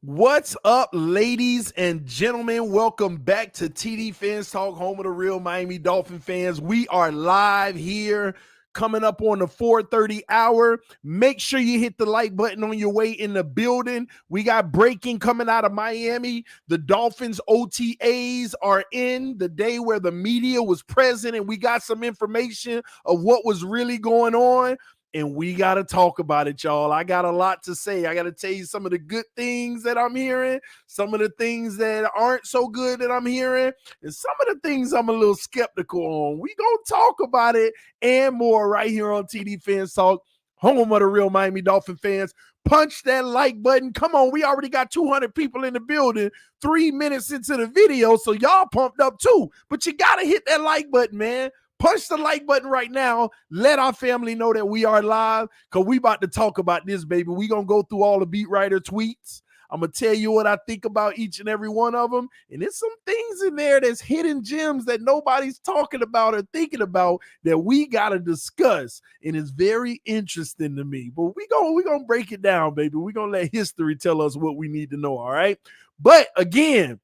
What's up, ladies and gentlemen? Welcome back to TDPHINSTALK, home of the real Miami Dolphin fans. We are live here, coming up on the 4:30 hour. Make sure you hit the like button on your way in the building. We got breaking coming out of Miami. The Dolphins OTAs are in the day where the media was present, and we got some information of what was really going on. And we got to talk about it, y'all. I got a lot to say. I got to tell you some of the good things that I'm hearing, some of the things that aren't so good that I'm hearing, and some of the things I'm a little skeptical on. We going to talk about it and more right here on TDPHINSTALK, home of the real Miami Dolphin fans. Punch that like button. Come on, we already got 200 people in the building 3 minutes into the video, so y'all pumped up too. But you got to hit that like button, man. Punch the like button right now. Let our family know that we are live, because we about to talk about this, baby. We going to go through all the beat writer tweets. I'm going to tell you what I think about each and every one of them. And there's some things in there that's hidden gems that nobody's talking about or thinking about that we got to discuss. And it's very interesting to me. But we gonna break it down, baby. We're going to let history tell us what we need to know, all right? But again,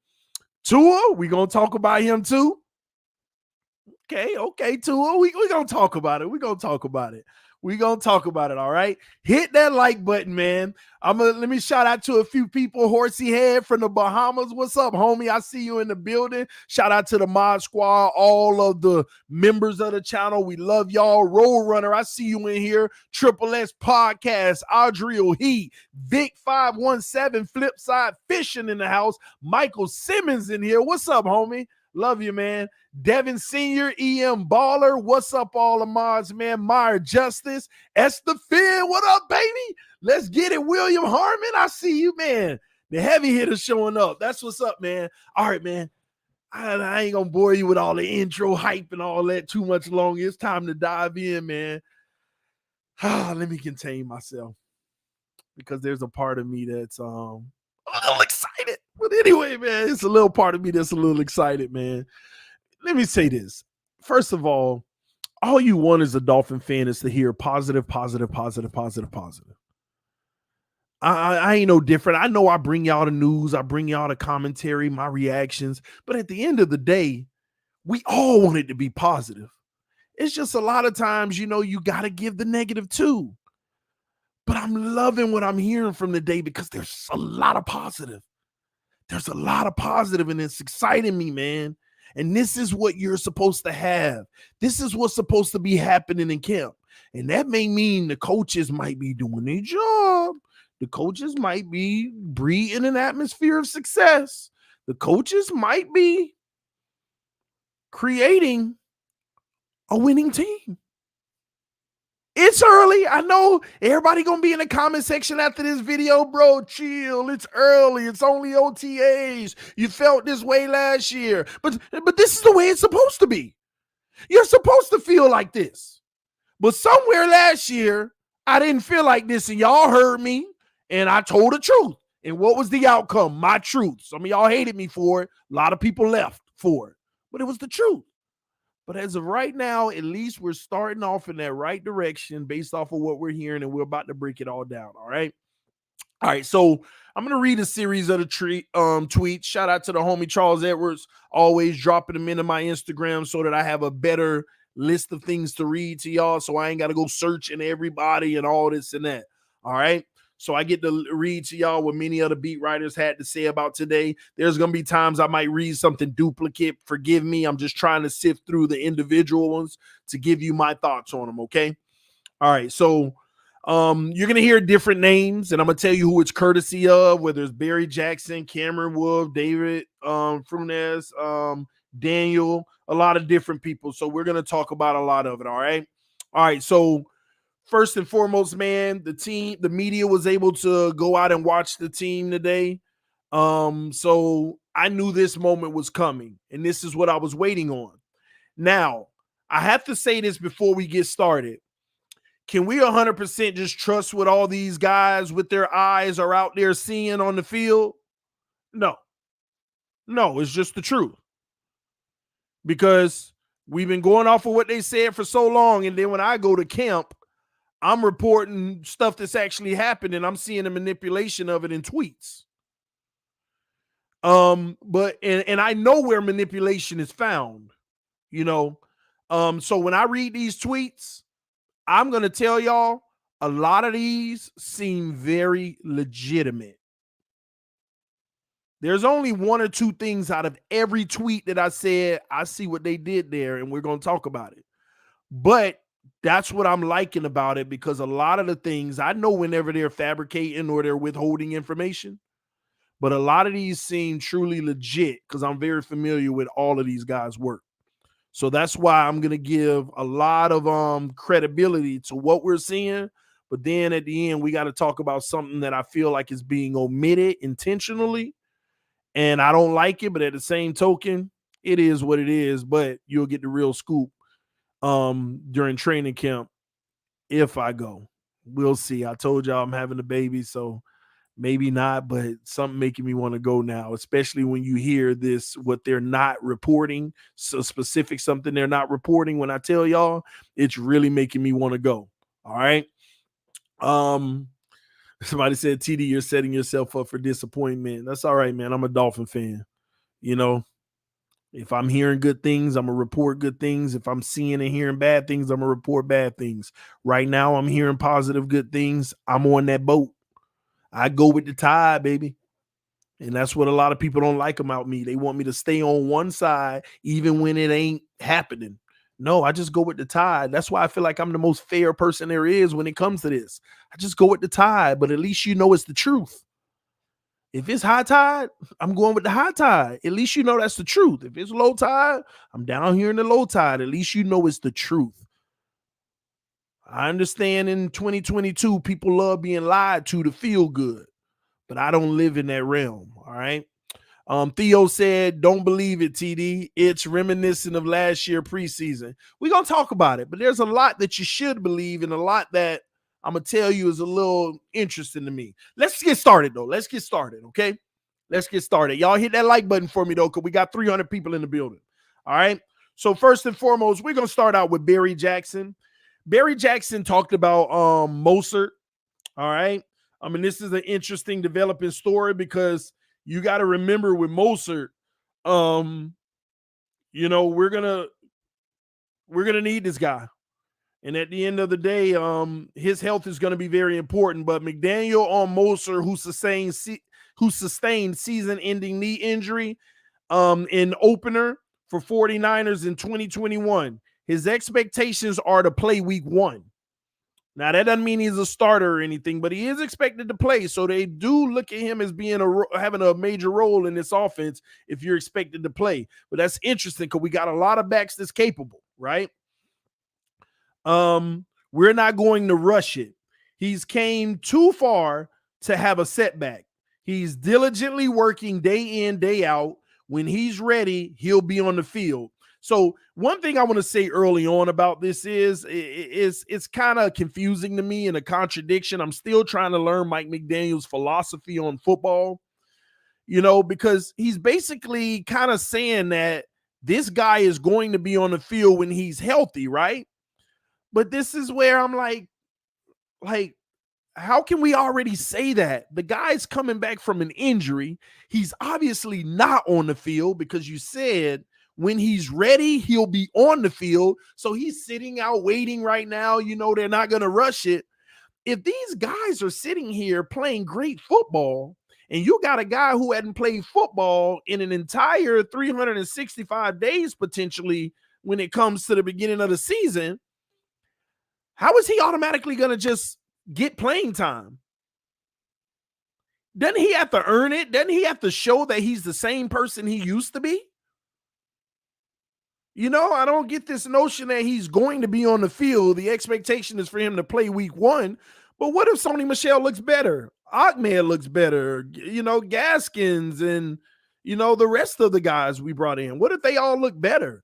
Tua, we going to talk about him too. Okay, Tua. We gonna talk about it. We gonna talk about it. All right. Hit that like button, man. Let me shout out to a few people. Horsey Head from the Bahamas. What's up, homie? I see you in the building. Shout out to the Mod Squad, all of the members of the channel. We love y'all. Road Runner, I see you in here. Triple S Podcast, Audrey Heat, Vic 517, Flipside Fishing in the house. Michael Simmons in here. What's up, homie? Love you, man. Devin Sr., EM Baller. What's up, all the mods, man? Meyer Justice. Esther Finn. What up, baby? Let's get it. William Harmon. I see you, man. The heavy hitter showing up. That's what's up, man. All right, man. I ain't going to bore you with all the intro hype and all that too much longer. It's time to dive in, man. Let me contain myself, because there's a part of me that's a little excited. But anyway, man, it's a little part of me that's a little excited, man. Let me say this. First of all you want as a Dolphin fan is to hear positive. I ain't no different. I know I bring y'all the news. I bring y'all the commentary, my reactions. But at the end of the day, we all want it to be positive. It's just a lot of times, you got to give the negative too. But I'm loving what I'm hearing from the day, because there's a lot of positive. There's a lot of positive, and it's exciting me, man. And this is what you're supposed to have. This is what's supposed to be happening in camp. And that may mean the coaches might be doing their job. The coaches might be breathing an atmosphere of success. The coaches might be creating a winning team. It's early. I know everybody going to be in the comment section after this video. Bro, chill. It's early. It's only OTAs. You felt this way last year. But this is the way it's supposed to be. You're supposed to feel like this. But somewhere last year, I didn't feel like this, and y'all heard me, and I told the truth. And what was the outcome? My truth. Some of y'all hated me for it. A lot of people left for it. But it was the truth. But as of right now, at least we're starting off in that right direction based off of what we're hearing, and we're about to break it all down, all right? All right, so I'm going to read a series of the tweets. Shout out to the homie Charles Edwards, always dropping them into my Instagram so that I have a better list of things to read to y'all, so I ain't got to go searching everybody and all this and that, all right? So I get to read to y'all what many other beat writers had to say about today. There's going to be times I might read something duplicate. Forgive me. I'm just trying to sift through the individual ones to give you my thoughts on them, okay? All right, so you're going to hear different names, and I'm going to tell you who it's courtesy of, whether it's Barry Jackson, Cameron Wolf, David Funes, Daniel, a lot of different people. So we're going to talk about a lot of it, all right? All right, so first and foremost, man, the media was able to go out and watch the team today. So I knew this moment was coming, and this is what I was waiting on. Now, I have to say this before we get started. Can we 100% just trust what all these guys with their eyes are out there seeing on the field? No, it's just the truth. Because we've been going off of what they said for so long, and then when I go to camp, I'm reporting stuff that's actually happened, and I'm seeing the manipulation of it in tweets. But I know where manipulation is found, you know. So when I read these tweets, I'm gonna tell y'all a lot of these seem very legitimate. There's only one or two things out of every tweet that I said, I see what they did there, and we're gonna talk about it. But that's what I'm liking about it, because a lot of the things I know whenever they're fabricating or they're withholding information, but a lot of these seem truly legit because I'm very familiar with all of these guys' work. So that's why I'm gonna give a lot of credibility to what we're seeing. But then at the end, we got to talk about something that I feel like is being omitted intentionally, and I don't like it. But at the same token, it is what it is. But you'll get the real scoop during training camp if I go. We'll see. I told y'all I'm having a baby, so maybe not, but something making me want to go now, especially when you hear this, what they're not reporting, so specific something they're not reporting. When I tell y'all, it's really making me want to go. All right. Somebody said, TD, you're setting yourself up for disappointment. That's all right, man. I'm a Dolphin fan. You know, if I'm hearing good things, I'm going to report good things. If I'm seeing and hearing bad things, I'm going to report bad things. Right now, I'm hearing positive, good things. I'm on that boat. I go with the tide, baby. And that's what a lot of people don't like about me. They want me to stay on one side, even when it ain't happening. No, I just go with the tide. That's why I feel like I'm the most fair person there is when it comes to this. I just go with the tide, but at least you know it's the truth. If it's high tide, I'm going with the high tide. At least you know that's the truth. If it's low tide, I'm down here in the low tide. At least you know it's the truth. I understand in 2022, people love being lied to feel good, but I don't live in that realm. All right. Theo said, don't believe it, TD. It's reminiscent of last year preseason. We're going to talk about it, but there's a lot that you should believe and a lot that I'm going to tell you is a little interesting to me. Let's get started, though. Let's get started, okay? Let's get started. Y'all hit that like button for me, though, because we got 300 people in the building. All right? So first and foremost, we're going to start out with Barry Jackson. Barry Jackson talked about Mostert. All right? I mean, this is an interesting developing story because you got to remember with Mostert, you know, we're gonna need this guy, and at the end of the day, his health is going to be very important. But McDaniel on Mostert, who sustained season-ending knee injury, in opener for 49ers in 2021. His expectations are to play week 1. Now, that doesn't mean he's a starter or anything, but he is expected to play. So they do look at him as being having a major role in this offense if you're expected to play. But that's interesting because we got a lot of backs that's capable, right? We're not going to rush it. He's came too far to have a setback. He's diligently working day in, day out. When he's ready, he'll be on the field. So one thing I want to say early on about this is it's kind of confusing to me and a contradiction. I'm still trying to learn Mike McDaniel's philosophy on football, you know, because he's basically kind of saying that this guy is going to be on the field when he's healthy, right? But this is where I'm like, how can we already say that? The guy's coming back from an injury. He's obviously not on the field because you said when he's ready, he'll be on the field. So he's sitting out waiting right now. You know, they're not going to rush it. If these guys are sitting here playing great football, and you got a guy who hadn't played football in an entire 365 days potentially when it comes to the beginning of the season, how is he automatically going to just get playing time? Doesn't he have to earn it? Doesn't he have to show that he's the same person he used to be? You know, I don't get this notion that he's going to be on the field. The expectation is for him to play week 1. But what if Sony Michel looks better? Ahmed looks better. You know, Gaskins and, you know, the rest of the guys we brought in. What if they all look better?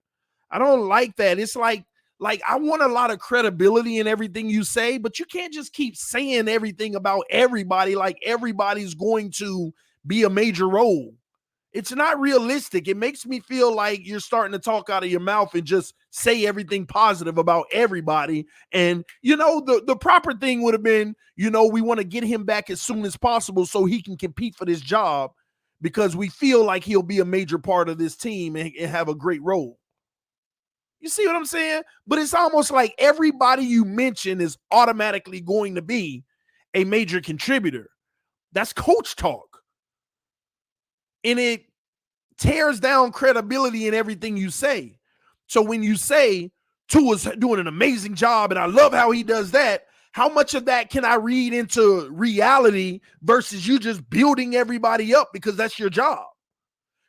I don't like that. It's like I want a lot of credibility in everything you say, but you can't just keep saying everything about everybody like everybody's going to be a major role. It's not realistic. It makes me feel like you're starting to talk out of your mouth and just say everything positive about everybody. And, you know, the proper thing would have been, you know, we want to get him back as soon as possible so he can compete for this job. because we feel like he'll be a major part of this team and have a great role. You see what I'm saying? But it's almost like everybody you mention is automatically going to be a major contributor. That's coach talk. And it tears down credibility in everything you say. So when you say Tua's doing an amazing job and I love how he does that, how much of that can I read into reality versus you just building everybody up because that's your job?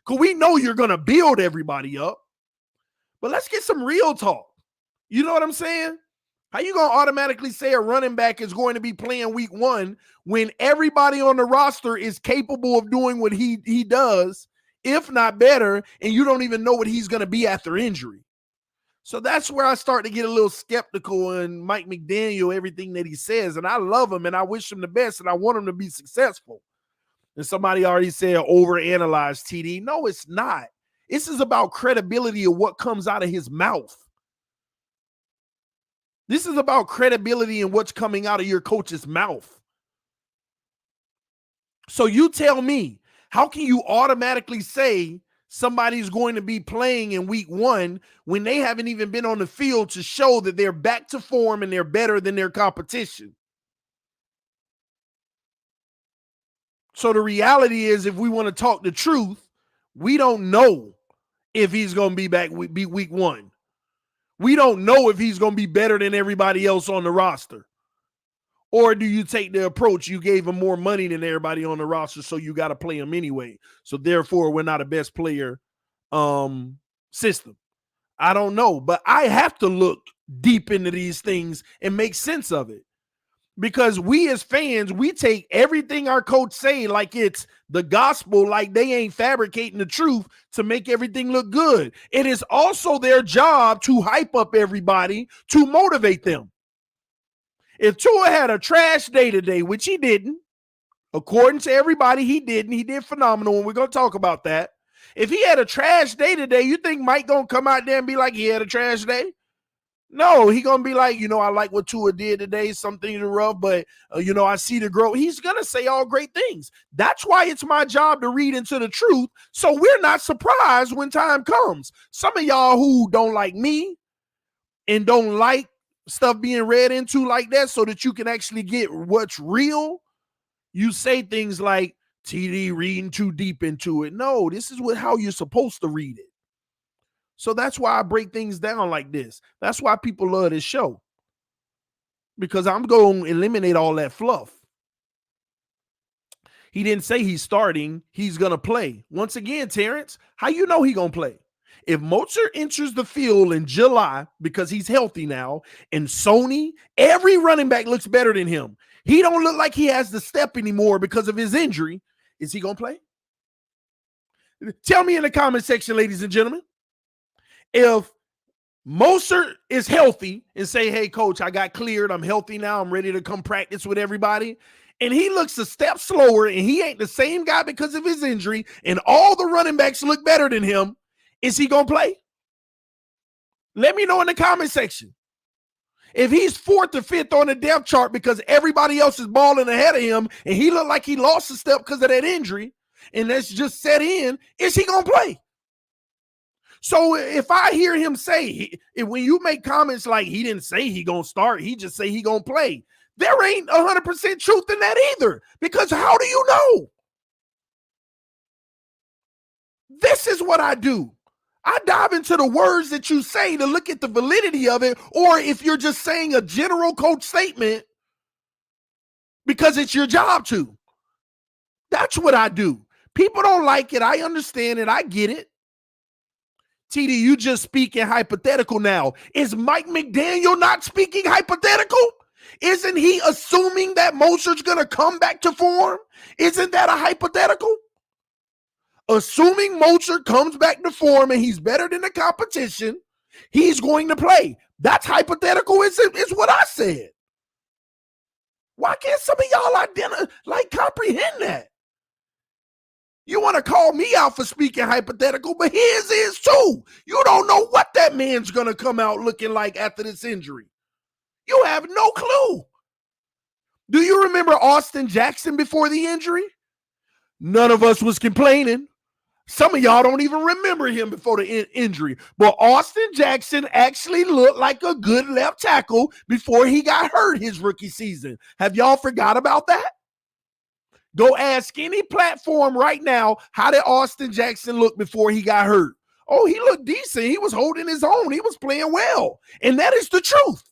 Because we know you're going to build everybody up. But let's get some real talk. You know what I'm saying? How you going to automatically say a running back is going to be playing week 1 when everybody on the roster is capable of doing what he does, if not better, and you don't even know what he's going to be after injury? So that's where I start to get a little skeptical in Mike McDaniel, everything that he says. And I love him and I wish him the best and I want him to be successful. And somebody already said overanalyze TD. No, it's not. This is about credibility of what comes out of his mouth. This is about credibility and what's coming out of your coach's mouth. So you tell me, how can you automatically say somebody's going to be playing in week 1 when they haven't even been on the field to show that they're back to form and they're better than their competition? So the reality is, if we want to talk the truth, we don't know if he's going to be back week 1. We don't know if he's going to be better than everybody else on the roster. Or do you take the approach, you gave him more money than everybody on the roster, so you got to play him anyway. So therefore, we're not a best player system. I don't know, but I have to look deep into these things and make sense of it. Because we as fans, we take everything our coach say like it's the gospel, like they ain't fabricating the truth to make everything look good. It is also their job to hype up everybody, to motivate them. If Tua had a trash day today, which he didn't, according to everybody, he didn't. He did phenomenal, and we're going to talk about that. If he had a trash day today, you think Mike going to come out there and be like, he had a trash day? No, he going to be like, I like what Tua did today. Some things are rough, but, I see the growth. He's going to say all great things. That's why it's my job to read into the truth, so we're not surprised when time comes. Some of y'all who don't like me and don't like stuff being read into like that so that you can actually get what's real, you say things like, TD reading too deep into it. No, this is how you're supposed to read it. So that's why I break things down like this. That's why people love this show. Because I'm going to eliminate all that fluff. He didn't say he's starting. He's going to play. Once again, Terrence, how you know he's going to play? If Mozart enters the field in July because he's healthy now, and Sony, every running back looks better than him. He don't look like he has the step anymore because of his injury. Is he going to play? Tell me in the comment section, ladies and gentlemen. If Mozart is healthy and say, hey, coach, I got cleared. I'm healthy now. I'm ready to come practice with everybody. And he looks a step slower and he ain't the same guy because of his injury and all the running backs look better than him. Is he going to play? Let me know in the comment section. If he's 4th or 5th on the depth chart because everybody else is balling ahead of him and he looked like he lost a step because of that injury and that's just set in, is he going to play? So if I hear him say, when you make comments like he didn't say he going to start, he just say he going to play, there ain't 100% truth in that either, because how do you know? This is what I do. I dive into the words that you say to look at the validity of it, or if you're just saying a general coach statement because it's your job to. That's what I do. People don't like it. I understand it. I get it. TD, you just speaking hypothetical now. Is Mike McDaniel not speaking hypothetical? Isn't he assuming that Mozart's going to come back to form? Isn't that a hypothetical? Assuming Mozart comes back to form and he's better than the competition, he's going to play. That's hypothetical. It's what I said. Why can't some of y'all comprehend that? You want to call me out for speaking hypothetical, but his is too. You don't know what that man's going to come out looking like after this injury. You have no clue. Do you remember Austin Jackson before the injury? None of us was complaining. Some of y'all don't even remember him before the injury. But Austin Jackson actually looked like a good left tackle before he got hurt his rookie season. Have y'all forgot about that? Go ask any platform right now, how did Austin Jackson look before he got hurt? Oh, he looked decent. He was holding his own. He was playing well. And that is the truth.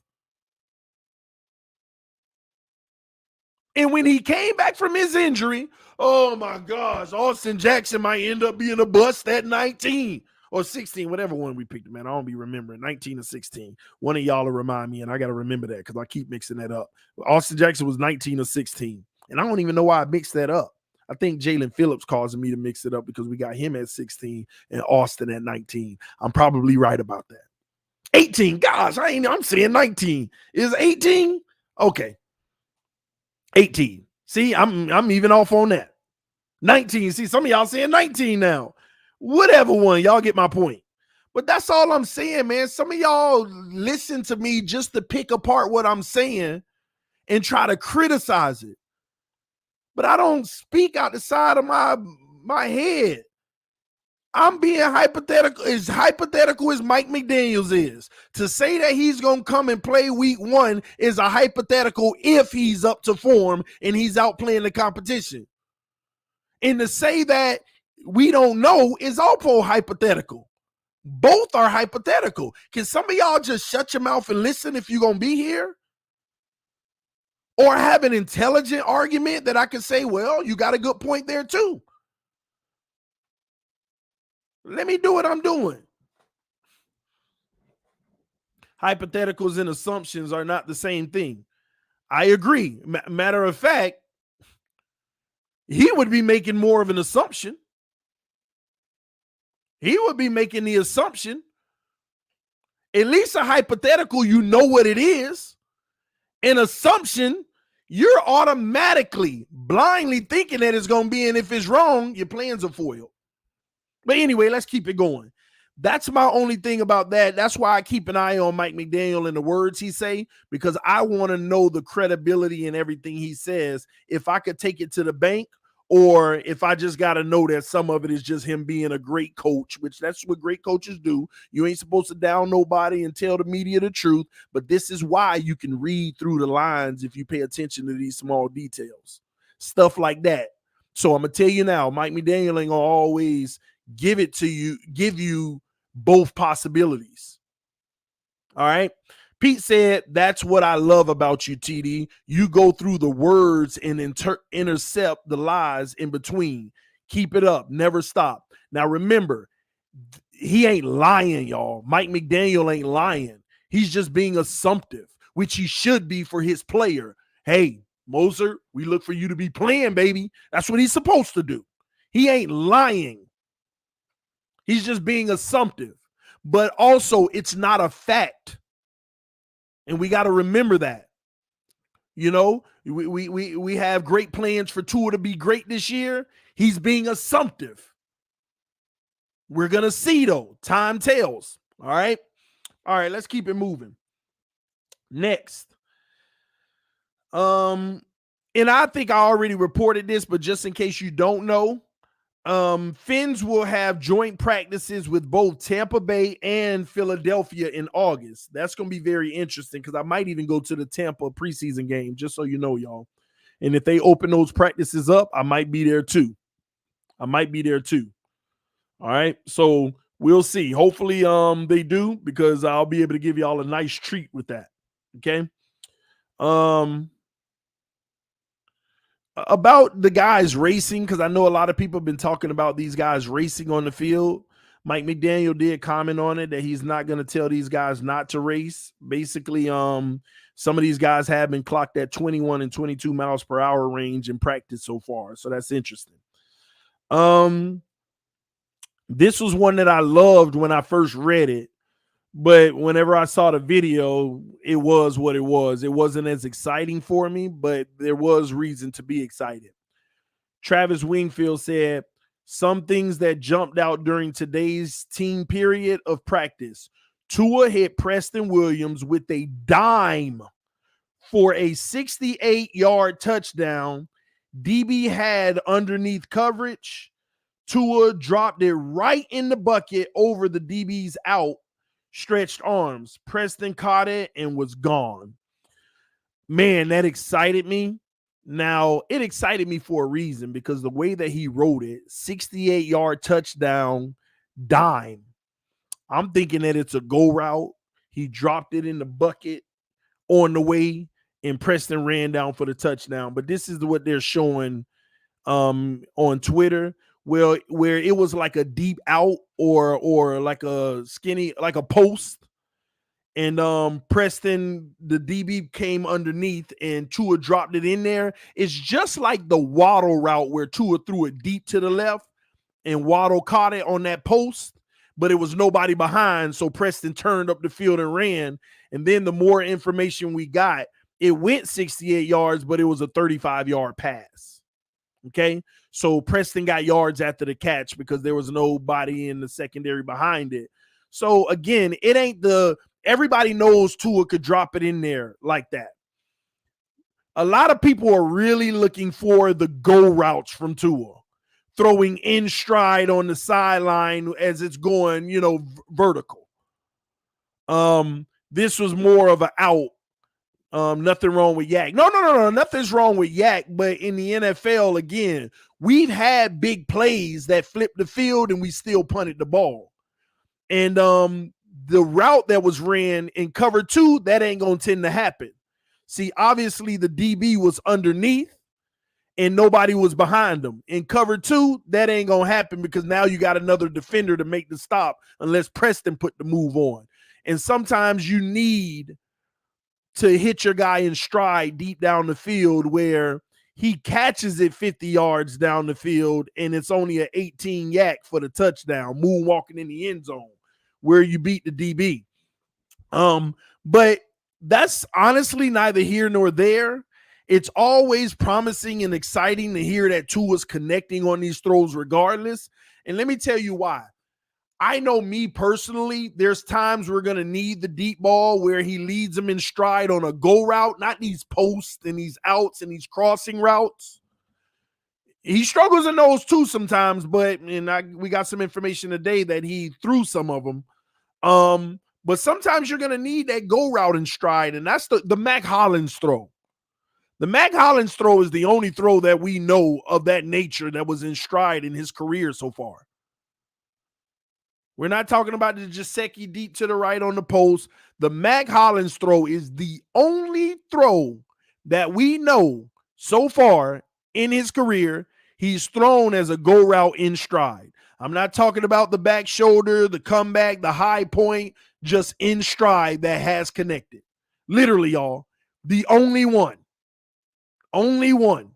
And when he came back from his injury, oh my gosh, Austin Jackson might end up being a bust at 19 or 16, whatever one we picked, man. I don't be remembering 19 or 16. One of y'all will remind me, and I got to remember that because I keep mixing that up. Austin Jackson was 19 or 16, and I don't even know why I mixed that up. I think Jalen Phillips causing me to mix it up because we got him at 16 and Austin at 19. I'm probably right about that. 18, gosh, I'm saying 19. Is 18? Okay. 18. See, I'm even off on that. 19. See, some of y'all saying 19 now. Whatever one, y'all get my point. But that's all I'm saying, man. Some of y'all listen to me just to pick apart what I'm saying and try to criticize it. But I don't speak out the side of my head. I'm being hypothetical as Mike McDaniels is. To say that he's going to come and play week 1 is a hypothetical if he's up to form and he's out playing the competition. And to say that we don't know is also hypothetical. Both are hypothetical. Can some of y'all just shut your mouth and listen if you're going to be here? Or have an intelligent argument that I can say, well, you got a good point there too. Let me do what I'm doing. Hypotheticals and assumptions are not the same thing. I agree. Matter of fact, he would be making more of an assumption. He would be making the assumption. At least a hypothetical, you know what it is. An assumption, you're automatically blindly thinking that it's going to be, and if it's wrong, your plans are foiled. But anyway, let's keep it going. That's my only thing about that. That's why I keep an eye on Mike McDaniel and the words he say, because I want to know the credibility in everything he says. If I could take it to the bank, or if I just got to know that some of it is just him being a great coach, which that's what great coaches do. You ain't supposed to down nobody and tell the media the truth, but this is why you can read through the lines if you pay attention to these small details, stuff like that. So I'm going to tell you now, Mike McDaniel ain't going to always give you both possibilities. All right. Pete said, that's what I love about you, TD. You go through the words and intercept the lies in between. Keep it up. Never stop. Now, remember, he ain't lying, y'all. Mike McDaniel ain't lying. He's just being assumptive, which he should be for his player. Hey, Moser, we look for you to be playing, baby. That's what he's supposed to do. He ain't lying. He's just being assumptive. But also, it's not a fact. And we got to remember that. You know, we have great plans for Tua to be great this year. He's being assumptive. We're going to see, though. Time tells. All right? All right, let's keep it moving. Next. And I think I already reported this, but just in case you don't know, Fins will have joint practices with both Tampa Bay and Philadelphia in August. That's going to be very interesting because I might even go to the Tampa preseason game, just so you know, y'all. And if they open those practices up, I might be there too. All right. So we'll see. Hopefully they do, because I'll be able to give y'all a nice treat with that. Okay. About the guys racing, because I know a lot of people have been talking about these guys racing on the field. Mike McDaniel did comment on it that he's not going to tell these guys not to race. Basically, some of these guys have been clocked at 21 and 22 miles per hour range in practice so far. So that's interesting. This was one that I loved when I first read it, but whenever I saw the video, it was what it was. It wasn't as exciting for me, but there was reason to be excited. Travis Wingfield said, some things that jumped out during today's team period of practice. Tua hit Preston Williams with a dime for a 68-yard touchdown. DB had underneath coverage. Tua dropped it right in the bucket over the DB's outstretched arms. Preston caught it and was gone. Man, that excited me. Now, it excited me for a reason, because the way that he wrote it, 68-yard touchdown, dime. I'm thinking that it's a go route. He dropped it in the bucket on the way, and Preston ran down for the touchdown. But this is what they're showing on Twitter, where it was like a deep out or like a skinny, like a post. And Preston, the DB, came underneath and Tua dropped it in there. It's just like the Waddle route where Tua threw it deep to the left and Waddle caught it on that post, but it was nobody behind. So Preston turned up the field and ran. And then the more information we got, it went 68 yards, but it was a 35-yard pass. Okay. So Preston got yards after the catch because there was nobody in the secondary behind it. So again, it ain't everybody knows Tua could drop it in there like that. A lot of people are really looking for the go routes from Tua, throwing in stride on the sideline as it's going, vertical. This was more of an out. Nothing wrong with Yak. No. Nothing's wrong with Yak. But in the NFL, again, we've had big plays that flipped the field and we still punted the ball. And the route that was ran in cover 2, that ain't going to tend to happen. See, obviously the DB was underneath and nobody was behind him. In cover 2, that ain't going to happen because now you got another defender to make the stop unless Preston put the move on. And sometimes you need to hit your guy in stride deep down the field where he catches it 50 yards down the field and it's only an 18 yak for the touchdown, moonwalking in the end zone where you beat the DB. But that's honestly neither here nor there. It's always promising and exciting to hear that Tua's connecting on these throws regardless. And let me tell you why. I know me personally, there's times we're going to need the deep ball where he leads them in stride on a go route, not these posts and these outs and these crossing routes. He struggles in those too sometimes, but we got some information today that he threw some of them. But sometimes you're going to need that go route in stride, and that's the Mac Hollins throw. The Mac Hollins throw is the only throw that we know of that nature that was in stride in his career so far. We're not talking about the Gesicki deep to the right on the post. The Mac Hollins throw is the only throw that we know so far in his career he's thrown as a go route in stride. I'm not talking about the back shoulder, the comeback, the high point, just in stride that has connected. Literally, y'all, the only one. Only one.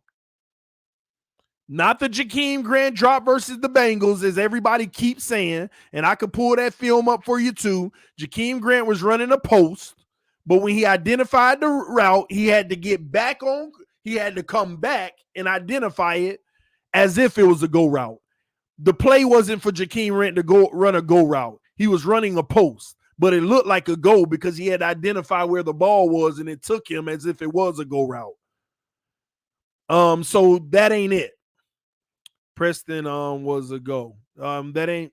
Not the Jakeem Grant drop versus the Bengals, as everybody keeps saying, and I could pull that film up for you too. Jakeem Grant was running a post, but when he identified the route, he had to get back on. He had to come back and identify it as if it was a go route. The play wasn't for Jakeem Grant to go run a go route. He was running a post, but it looked like a go because he had to identify where the ball was, and it took him as if it was a go route. So that ain't it. Preston was a go. That ain't.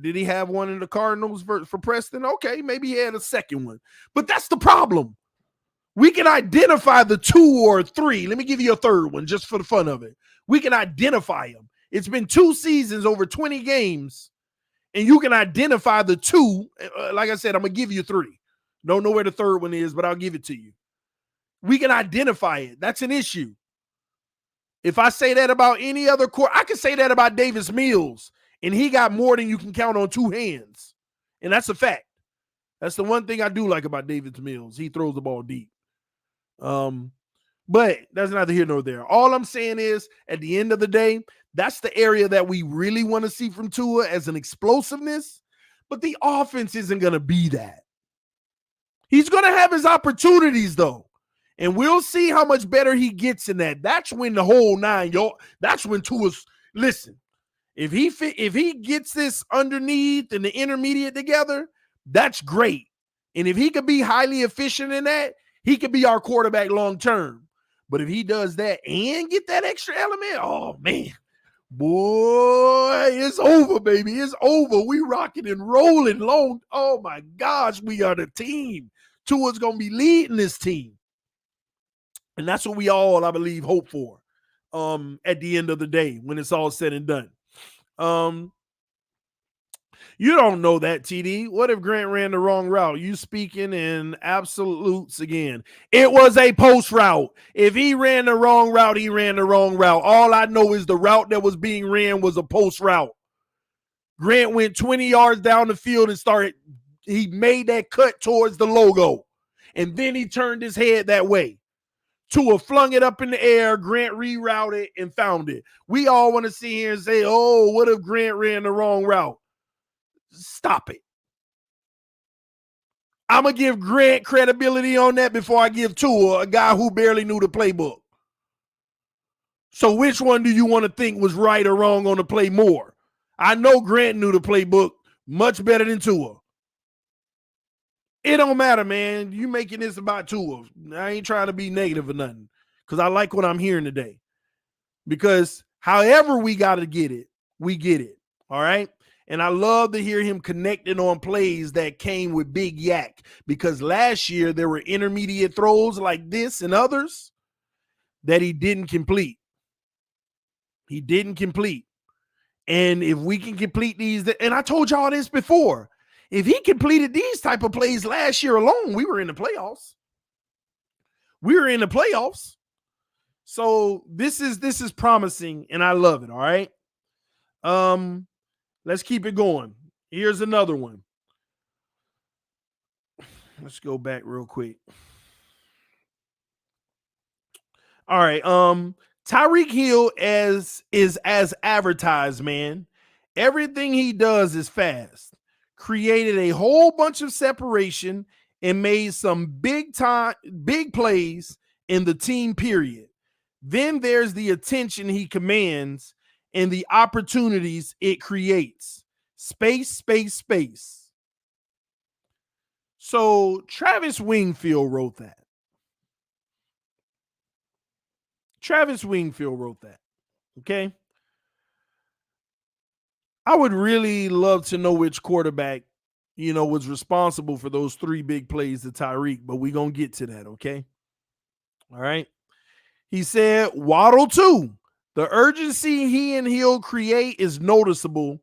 Did he have one in the Cardinals for Preston? Okay, maybe he had a second one, but that's the problem. We can identify the 2 or 3. Let me give you a third one just for the fun of it. We can identify them. It's been 2 seasons over 20 games, and you can identify the 2. Like I said, I'm gonna give you 3. Don't know where the third one is, but I'll give it to you. We can identify it. That's an issue. If I say that about any other court, I can say that about Davis Mills, and he got more than you can count on 2 hands. And that's a fact. That's the one thing I do like about Davis Mills. He throws the ball deep. But that's neither here nor there. All I'm saying is, at the end of the day, that's the area that we really want to see from Tua as an explosiveness. But the offense isn't going to be that. He's going to have his opportunities, though. And we'll see how much better he gets in that. That's when the whole 9, y'all. That's when Tua's, listen, if he gets this underneath and the intermediate together, that's great. And if he could be highly efficient in that, he could be our quarterback long term. But if he does that and get that extra element, oh man, boy, it's over, baby. It's over. We rocking and rolling long. Oh my gosh, we are the team. Tua's gonna be leading this team. And that's what we all, I believe, hope for at the end of the day when it's all said and done. You don't know that, TD. What if Grant ran the wrong route? You speaking in absolutes again. It was a post route. If he ran the wrong route, he ran the wrong route. All I know is the route that was being ran was a post route. Grant went 20 yards down the field and he made that cut towards the logo. And then he turned his head that way. Tua flung it up in the air. Grant rerouted and found it. We all want to sit here and say, oh, what if Grant ran the wrong route? Stop it. I'm going to give Grant credibility on that before I give Tua, a guy who barely knew the playbook. So which one do you want to think was right or wrong on the play more? I know Grant knew the playbook much better than Tua. It don't matter, man. You making this about Tua. I ain't trying to be negative or nothing because I like what I'm hearing today. Because however we got to get it, we get it. All right? And I love to hear him connecting on plays that came with big yak because last year there were intermediate throws like this and others that he didn't complete. He didn't complete. And if we can complete these, and I told y'all this before, if he completed these type of plays last year alone, we were in the playoffs. We were in the playoffs. So this is promising, and I love it. All right. Let's keep it going. Here's another one. Let's go back real quick. All right. Tyreek Hill is as advertised, man. Everything he does is fast. Created a whole bunch of separation and made some big plays in the team period. Then there's the attention he commands and the opportunities it creates. Space, space, space. So Travis Wingfield wrote that. Travis Wingfield wrote that. Okay. I would really love to know which quarterback, was responsible for those 3 big plays to Tyreek, but we're going to get to that. Okay. All right. He said, Waddle too. The urgency he and Hill create is noticeable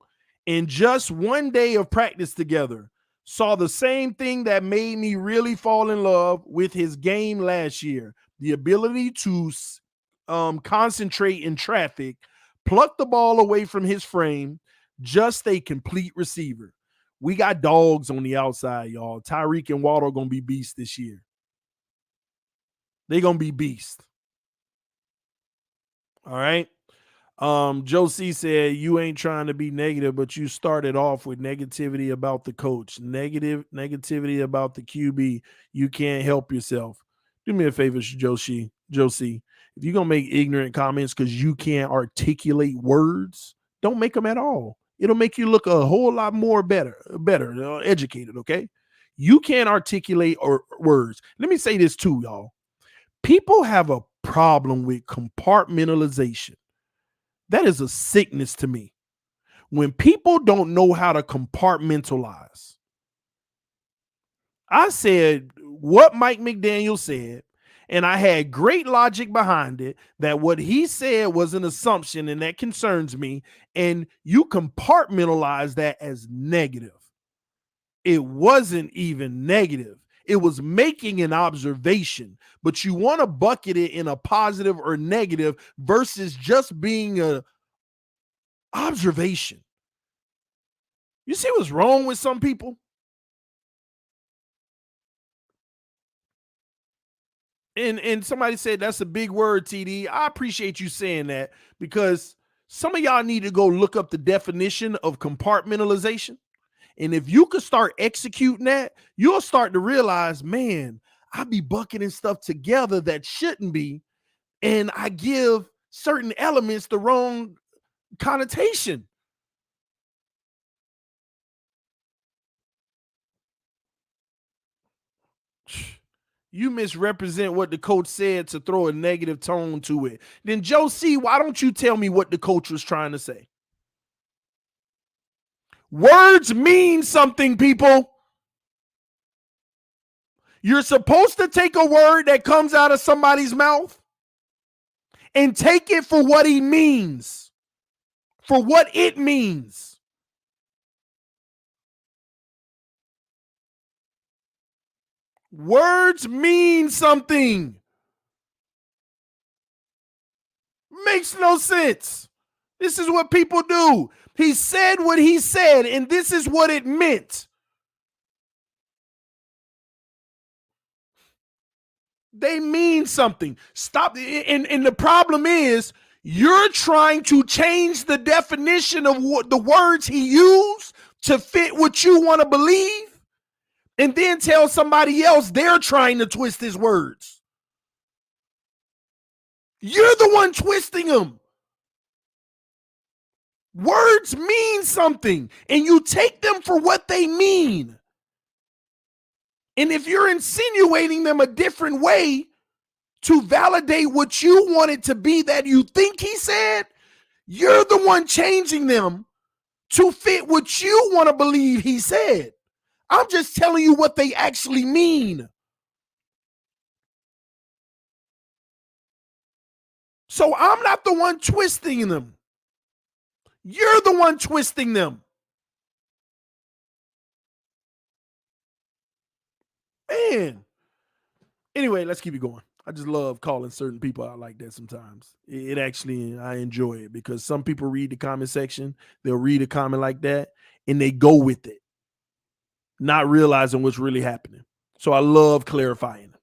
in just one day of practice together. Saw the same thing that made me really fall in love with his game last year. The ability to concentrate in traffic, pluck the ball away from his frame, just a complete receiver. We got dogs on the outside, y'all. Tyreek and Waddle are going to be beasts this year. They're going to be beasts. All right. Joe C said, you ain't trying to be negative, but you started off with negativity about the coach, negativity about the QB. You can't help yourself. Do me a favor, Joe C. If you're going to make ignorant comments because you can't articulate words, don't make them at all. It'll make you look a whole lot more better, educated, okay? You can't articulate words. Let me say this too, y'all. People have a problem with compartmentalization. That is a sickness to me. When people don't know how to compartmentalize. I said what Mike McDaniel said, and I had great logic behind it, that what he said was an assumption, and that concerns me, and you compartmentalize that as negative. It wasn't even negative. It was making an observation, but you want to bucket it in a positive or negative versus just being a observation. You see what's wrong with some people? And somebody said that's a big word, TD. I appreciate you saying that because some of y'all need to go look up the definition of compartmentalization. And if you could start executing that, you'll start to realize, man, I be bucketing stuff together that shouldn't be. And I give certain elements the wrong connotation. You misrepresent what the coach said to throw a negative tone to it. Then Joe C, why don't you tell me what the coach was trying to say? Words mean something, people. You're supposed to take a word that comes out of somebody's mouth and take it for what he means, for what it means. Words mean something. Makes no sense. This is what people do. He said what he said, and this is what it meant. They mean something. Stop. And the problem is, you're trying to change the definition of what the words he used to fit what you want to believe, and then tell somebody else they're trying to twist his words. You're the one twisting them. Words mean something, and you take them for what they mean. And if you're insinuating them a different way to validate what you want it to be that you think he said, you're the one changing them to fit what you want to believe he said. I'm just telling you what they actually mean. So I'm not the one twisting them. You're the one twisting them. Man. Anyway, let's keep it going. I just love calling certain people out like that sometimes. It actually, I enjoy it because some people read the comment section, they'll read a comment like that, and they go with it, not realizing what's really happening. So I love clarifying.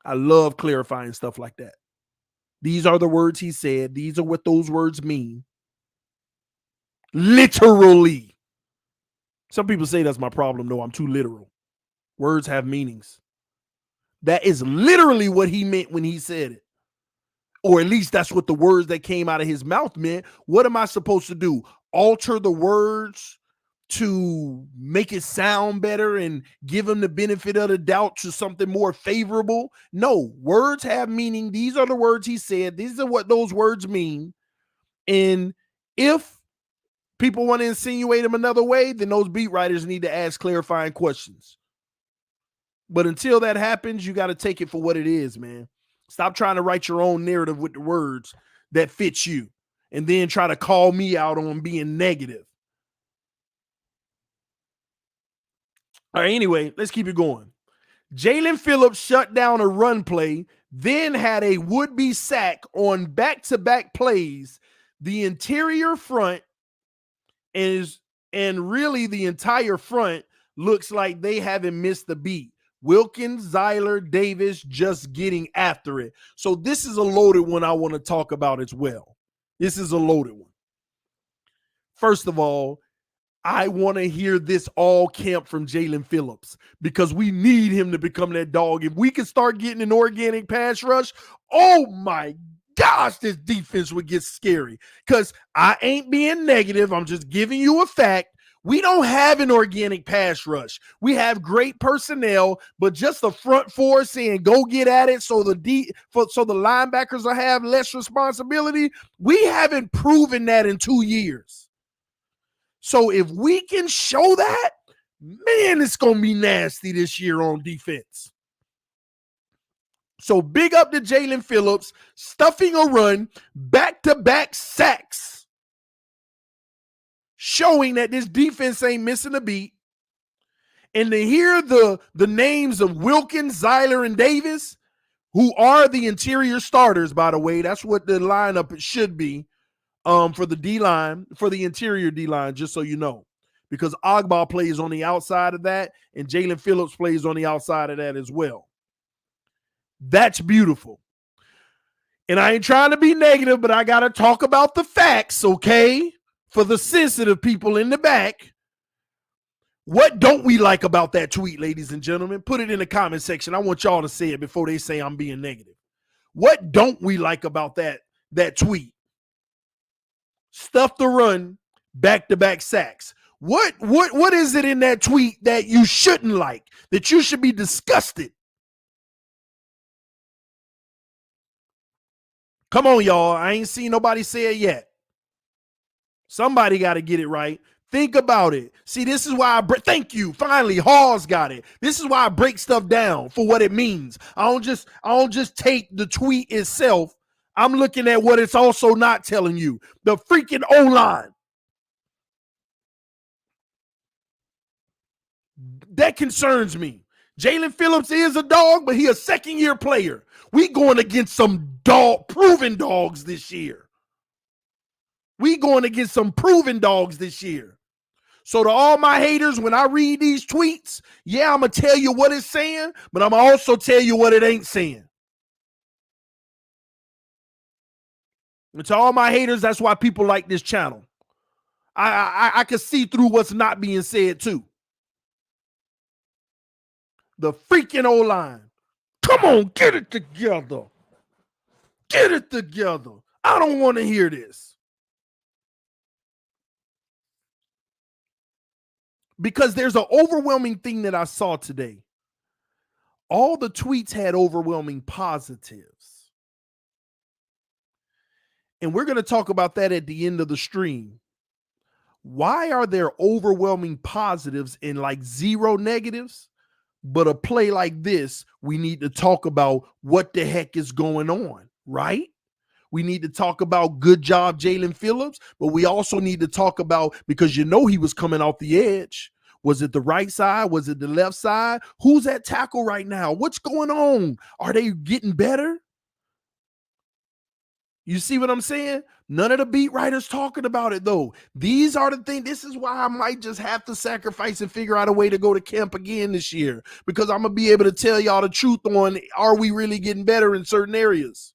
I love clarifying stuff like that. These are the words he said. These are what those words mean. Literally. Some people say that's my problem. No, I'm too literal. Words have meanings. That is literally what he meant when he said it. Or at least that's what the words that came out of his mouth meant. What am I supposed to do? Alter the words to make it sound better and give them the benefit of the doubt to something more favorable? No, words have meaning. These are the words he said. These are what those words mean. And if people want to insinuate them another way, then those beat writers need to ask clarifying questions. But until that happens, you got to take it for what it is, man. Stop trying to write your own narrative with the words that fit you and then try to call me out on being negative. All right, anyway, let's keep it going. Jalen Phillips shut down a run play, then had a would-be sack on back-to-back plays. The interior front and really the entire front looks like they haven't missed a beat. Wilkins, Zyler, Davis just getting after it. So this is a loaded one I want to talk about as well. This is a loaded one. First of all, I want to hear this all camp from Jalen Phillips because we need him to become that dog. If we can start getting an organic pass rush, oh my gosh, this defense would get scary. Because I ain't being negative. I'm just giving you a fact. We don't have an organic pass rush. We have great personnel, but just the front four saying go get at it so the linebackers will have less responsibility. We haven't proven that in 2 years. So if we can show that, man, it's going to be nasty this year on defense. So big up to Jalen Phillips, stuffing a run, back-to-back sacks, showing that this defense ain't missing a beat. And to hear the names of Wilkins, Zyler, and Davis, who are the interior starters, by the way, that's what the lineup should be for the D-line, for the interior D-line, just so you know. Because Ogbah plays on the outside of that, and Jalen Phillips plays on the outside of that as well. That's beautiful. And I ain't trying to be negative, but I got to talk about the facts, okay? For the sensitive people in the back. What don't we like about that tweet, ladies and gentlemen? Put it in the comment section. I want y'all to say it before they say I'm being negative. What don't we like about that tweet? Stuff the run, back-to-back sacks. What is it in that tweet that you shouldn't like, that you should be disgusted? Come on, y'all. I ain't seen nobody say it yet. Somebody got to get it right. Think about it. See, this is why thank you. Finally, Hall's got it. This is why I break stuff down for what it means. I don't just take the tweet itself. I'm looking at what it's also not telling you. The freaking O-line. That concerns me. Jalen Phillips is a dog, but he a second-year player. We going against some proven dogs this year. We going against some proven dogs this year. So to all my haters, when I read these tweets, yeah, I'm going to tell you what it's saying, but I'm going to also tell you what it ain't saying. And to all my haters, that's why people like this channel. I can see through what's not being said too. The freaking O-line. Come on, get it together. Get it together. I don't want to hear this. Because there's an overwhelming thing that I saw today. All the tweets had overwhelming positives. And we're going to talk about that at the end of the stream. Why are there overwhelming positives and like zero negatives? But a play like this, we need to talk about what the heck is going on, right? We need to talk about good job, Jalen Phillips, but we also need to talk about, because you know he was coming off the edge. Was it the right side? Was it the left side? Who's at tackle right now? What's going on? Are they getting better? You see what I'm saying? None of the beat writers talking about it, though. These are the things. This is why I might just have to sacrifice and figure out a way to go to camp again this year, because I'm going to be able to tell y'all the truth on, are we really getting better in certain areas?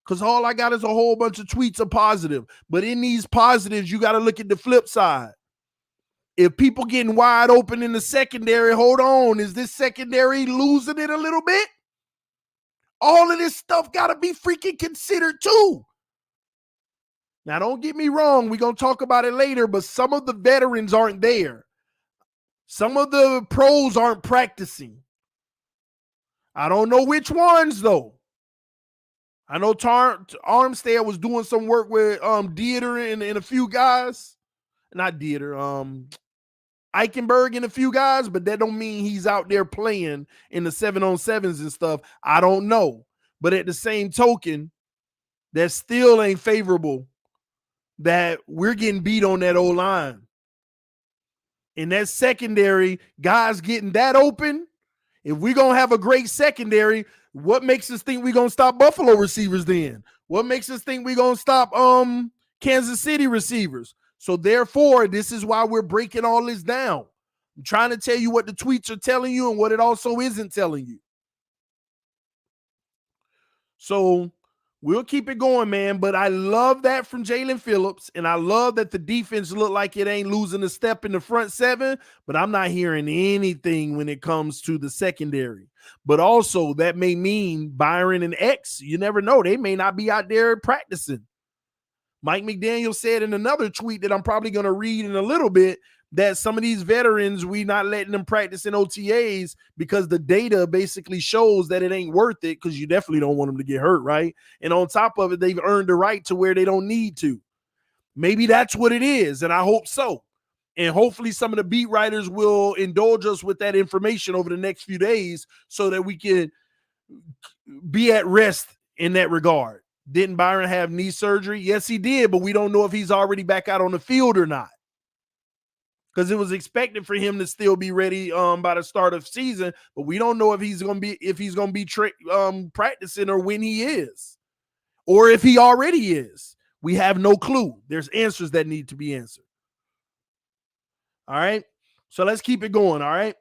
Because all I got is a whole bunch of tweets of positive. But in these positives, you got to look at the flip side. If people getting wide open in the secondary, hold on. Is this secondary losing it a little bit? All of this stuff got to be freaking considered too. Now, don't get me wrong. We're going to talk about it later, but some of the veterans aren't there. Some of the pros aren't practicing. I don't know which ones, though. I know Armstead was doing some work with Dieter and a few guys. Not Dieter, Eichenberg and a few guys, but that don't mean he's out there playing in the 7-on-7s and stuff. I don't know. But at the same token, that still ain't favorable that we're getting beat on that O-line. In that secondary, guys getting that open, if we're going to have a great secondary, what makes us think we're going to stop Buffalo receivers then? What makes us think we're going to stop Kansas City receivers? So therefore, this is why we're breaking all this down. I'm trying to tell you what the tweets are telling you and what it also isn't telling you. So we'll keep it going, man. But I love that from Jalen Phillips, and I love that the defense look like it ain't losing a step in the front seven, but I'm not hearing anything when it comes to the secondary. But also that may mean Byron and X, you never know. They may not be out there practicing. Mike McDaniel said in another tweet that I'm probably going to read in a little bit that some of these veterans, we not letting them practice in OTAs because the data basically shows that it ain't worth it, because you definitely don't want them to get hurt, right? And on top of it, they've earned the right to where they don't need to. Maybe that's what it is, and I hope so. And hopefully some of the beat writers will indulge us with that information over the next few days so that we can be at rest in that regard. Didn't Byron have knee surgery? Yes, he did, but we don't know if he's already back out on the field or not, because it was expected for him to still be ready by the start of season, but we don't know if he's going to be practicing or when he is, or if he already is. We have no clue. There's answers that need to be answered. All right, so let's keep it going. All right.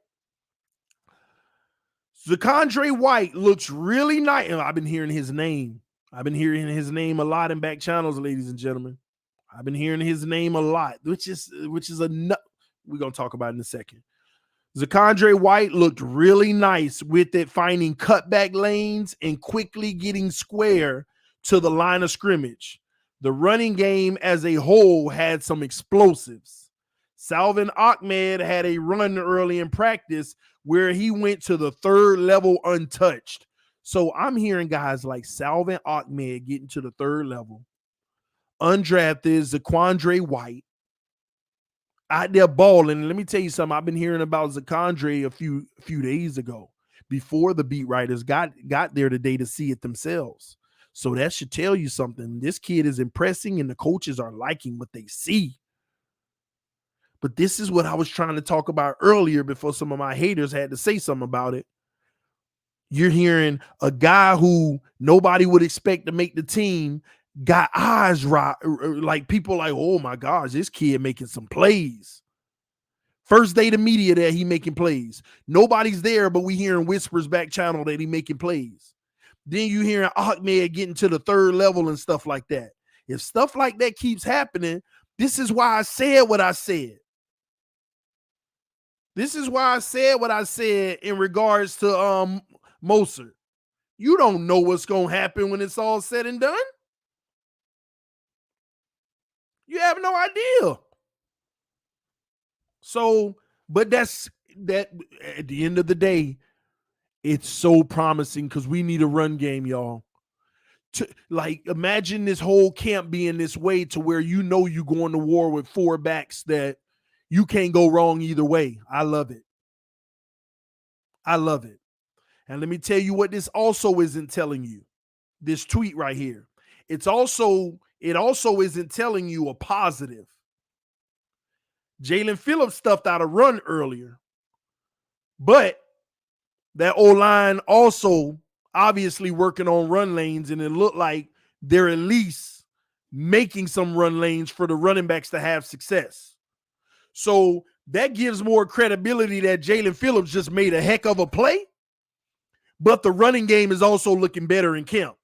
Zakondre White looks really nice. I've been hearing his name. I've been hearing his name a lot in back channels, ladies and gentlemen. I've been hearing his name a lot, which is a nut. We're going to talk about it in a second. Zakondre White looked really nice with it, finding cutback lanes and quickly getting square to the line of scrimmage. The running game as a whole had some explosives. Salvin Ahmed had a run early in practice where he went to the third level untouched. So I'm hearing guys like Salvin Ahmed getting to the third level. Undrafted Zaquandre White out there balling. And let me tell you something. I've been hearing about Zaquandre a few days ago before the beat writers got there today to see it themselves. So that should tell you something. This kid is impressing and the coaches are liking what they see. But this is what I was trying to talk about earlier before some of my haters had to say something about it. You're hearing a guy who nobody would expect to make the team got eyes right. Like people like, oh my gosh, this kid making some plays. First day to media that he making plays. Nobody's there, but we hearing whispers back channel that he making plays. Then you hearing Ahmed getting to the third level and stuff like that. If stuff like that keeps happening, this is why I said what I said. This is why I said what I said in regards to Moser. You don't know what's going to happen when it's all said and done. You have no idea. So, but that's that at the end of the day, it's so promising because we need a run game, y'all. Like, imagine this whole camp being this way to where you know you going to war with four backs that you can't go wrong either way. I love it. I love it. And let me tell you what this also isn't telling you. This tweet right here. It also isn't telling you a positive. Jalen Phillips stuffed out a run earlier, but that O-line also obviously working on run lanes, and it looked like they're at least making some run lanes for the running backs to have success. So that gives more credibility that Jalen Phillips just made a heck of a play, but the running game is also looking better in camp.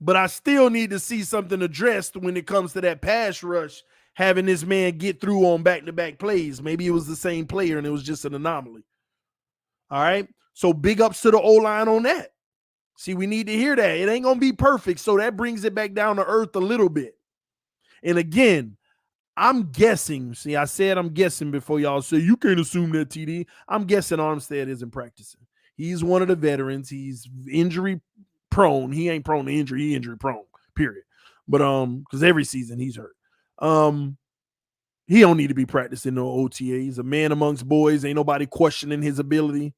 But I still need to see something addressed when it comes to that pass rush, having this man get through on back-to-back plays. Maybe it was the same player and it was just an anomaly. All right? So big ups to the O-line on that. See, we need to hear that. It ain't going to be perfect, so that brings it back down to earth a little bit. And again, I'm guessing. See, I said I'm guessing before y'all say you can't assume that, TD. I'm guessing Armstead isn't practicing. He's one of the veterans. He's injury prone. He ain't prone to injury. He injury prone, period. But because every season he's hurt. He don't need to be practicing no OTA. He's a man amongst boys. Ain't nobody questioning his ability.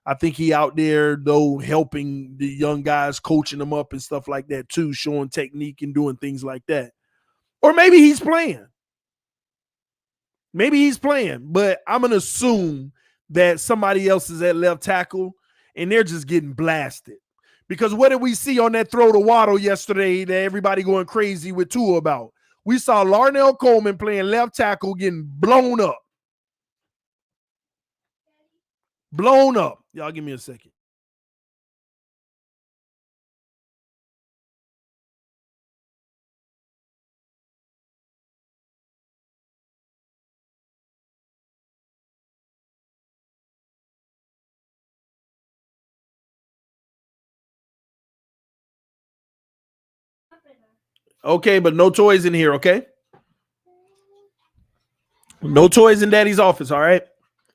I think he out there, though, helping the young guys, coaching them up and stuff like that, too, showing technique and doing things like that. Or maybe he's playing. Maybe he's playing, but I'm going to assume that somebody else is at left tackle and they're just getting blasted. Because what did we see on that throw to Waddle yesterday that everybody going crazy with Tua about? We saw Larnell Coleman playing left tackle getting blown up. Blown up. Y'all give me a second. Okay, but no toys in here, okay? No toys in Daddy's office, all right?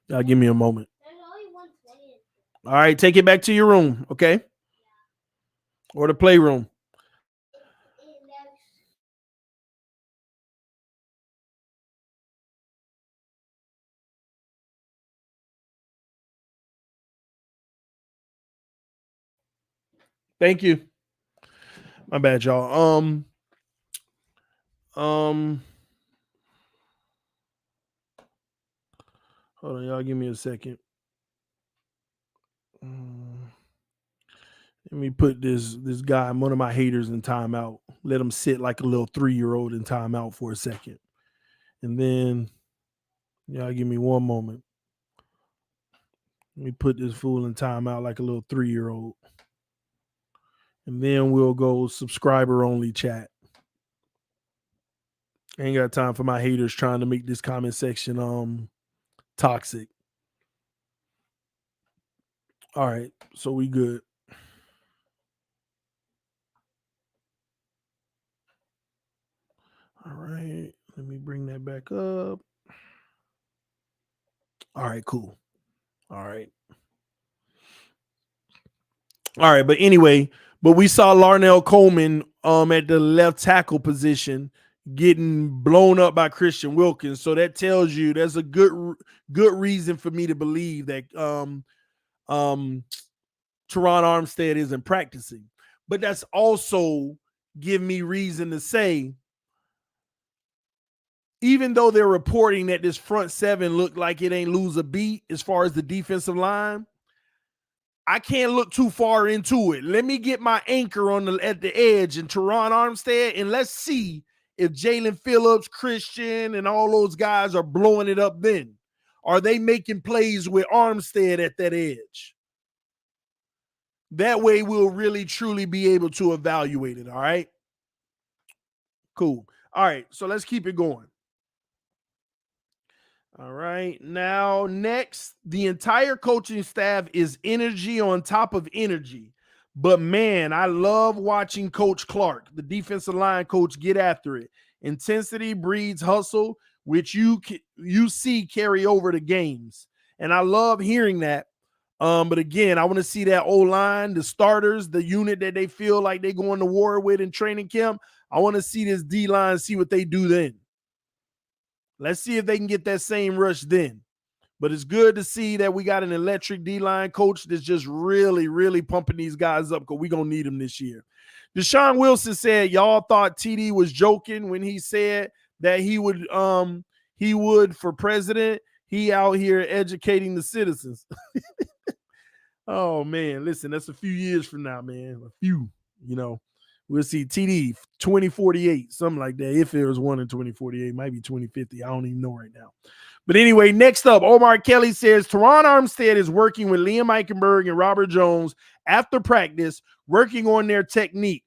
Y'all give me a moment. All right, take it back to your room, okay? Or the playroom. Thank you. My bad, y'all. Hold on, y'all. Give me a second. Let me put this guy, one of my haters, in timeout. Let him sit like a little 3-year-old in timeout for a second, and then y'all give me one moment. Let me put this fool in timeout like a little 3-year-old, and then we'll go subscriber only chat. Ain't got time for my haters trying to make this comment section toxic. All right, so we good. All right, let me bring that back up. All right, cool. All right. All right, but anyway, but we saw Larnell Coleman at the left tackle position getting blown up by Christian Wilkins. So that tells you there's a good reason for me to believe that um Teron Armstead isn't practicing. But that's also give me reason to say, even though they're reporting that this front seven looked like it ain't lose a beat as far as the defensive line, I can't look too far into it. Let me get my anchor at the edge and Teron Armstead, and let's see if Jalen Phillips, Christian, and all those guys are blowing it up then. Are they making plays with Armstead at that edge? That way we'll really, truly be able to evaluate it, all right? Cool. All right, so let's keep it going. All right. Now, next, the entire coaching staff is energy on top of energy. But man, I love watching Coach Clark, the defensive line coach, get after it. Intensity breeds hustle, which you see carry over to games. And I love hearing that. But again, I want to see that O-line, the starters, the unit that they feel like they're going to war with in training camp. I want to see this D-line, see what they do then. Let's see if they can get that same rush then. But it's good to see that we got an electric D-line coach that's just really, really pumping these guys up because we're going to need them this year. Deshaun Wilson said y'all thought TD was joking when he said that he would for president. He out here educating the citizens. Oh, man, listen, that's a few years from now, man. A few, We'll see TD 2048, something like that. If there was one in 2048, might be 2050. I don't even know right now. But anyway, next up, Omar Kelly says Teron Armstead is working with Liam Eichenberg and Robert Jones after practice, working on their technique.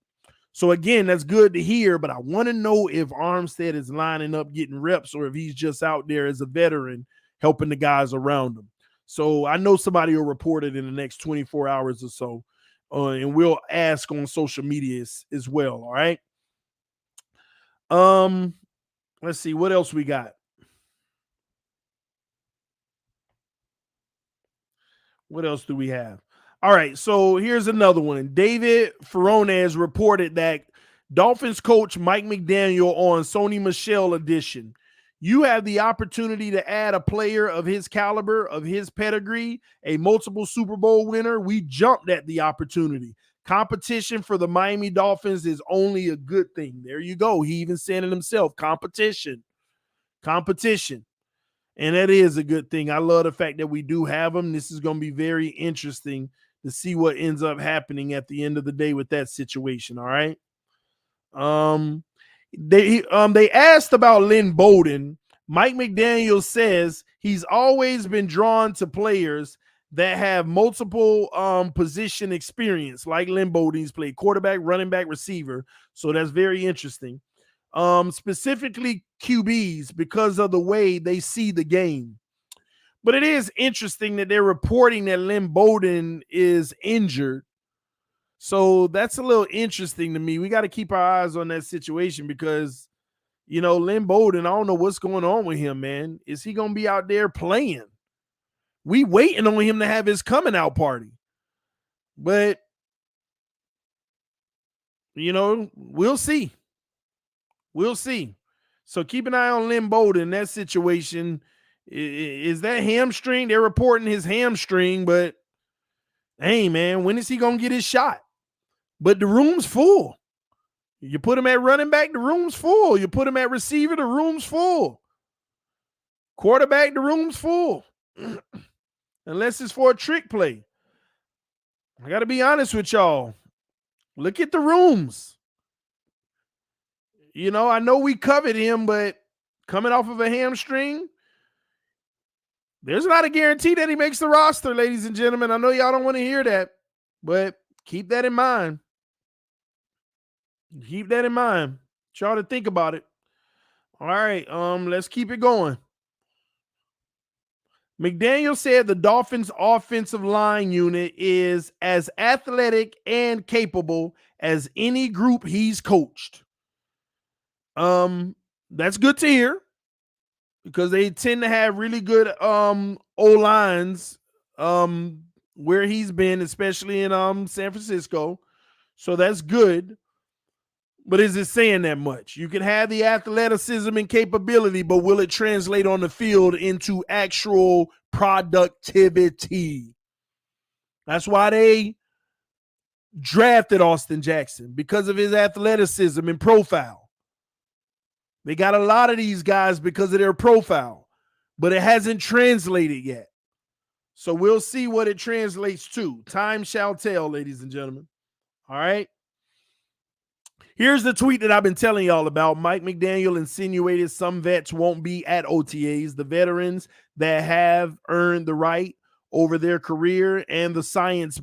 So again, that's good to hear, but I want to know if Armstead is lining up getting reps or if he's just out there as a veteran helping the guys around him. So I know somebody will report it in the next 24 hours or so. And we'll ask on social media as well. All right. Let's see what else we got. What else do we have? All right. So here's another one. David Ferronez reported that Dolphins coach Mike McDaniel on Sony Michel edition. You have the opportunity to add a player of his caliber, of his pedigree, a multiple Super Bowl winner. We jumped at the opportunity. Competition for the Miami Dolphins is only a good thing. There you go. He even said it himself. Competition. And that is a good thing. I love the fact that we do have them. This is going to be very interesting to see what ends up happening at the end of the day with that situation. All right. They asked about Lynn Bowden. Mike McDaniel says he's always been drawn to players that have multiple position experience, like Lynn Bowden. He's played quarterback, running back, receiver. So that's very interesting. Specifically QBs because of the way they see the game. But it is interesting that they're reporting that Lynn Bowden is injured. So that's a little interesting to me. We got to keep our eyes on that situation because, Lynn Bowden, I don't know what's going on with him, man. Is he going to be out there playing? We waiting on him to have his coming out party. But, we'll see. We'll see. So keep an eye on Lynn Bowden. That situation, is that hamstring? They're reporting his hamstring, but hey, man, when is he going to get his shot? But the room's full. You put him at running back, the room's full. You put him at receiver, the room's full. Quarterback, the room's full. Unless it's for a trick play. I got to be honest with y'all. Look at the rooms. I know we covered him, but coming off of a hamstring, there's not a guarantee that he makes the roster, ladies and gentlemen. I know y'all don't want to hear that, but keep that in mind. Keep that in mind. Try to think about it. All right, let's keep it going. McDaniel said the Dolphins' offensive line unit is as athletic and capable as any group he's coached. That's good to hear because they tend to have really good O-lines where he's been, especially in San Francisco. So that's good. But is it saying that much? You can have the athleticism and capability, but will it translate on the field into actual productivity? That's why they drafted Austin Jackson, because of his athleticism and profile. They got a lot of these guys because of their profile, but it hasn't translated yet. So we'll see what it translates to. Time shall tell, ladies and gentlemen. All right. Here's the tweet that I've been telling y'all about. Mike McDaniel insinuated some vets won't be at OTAs. The veterans that have earned the right over their career, and the science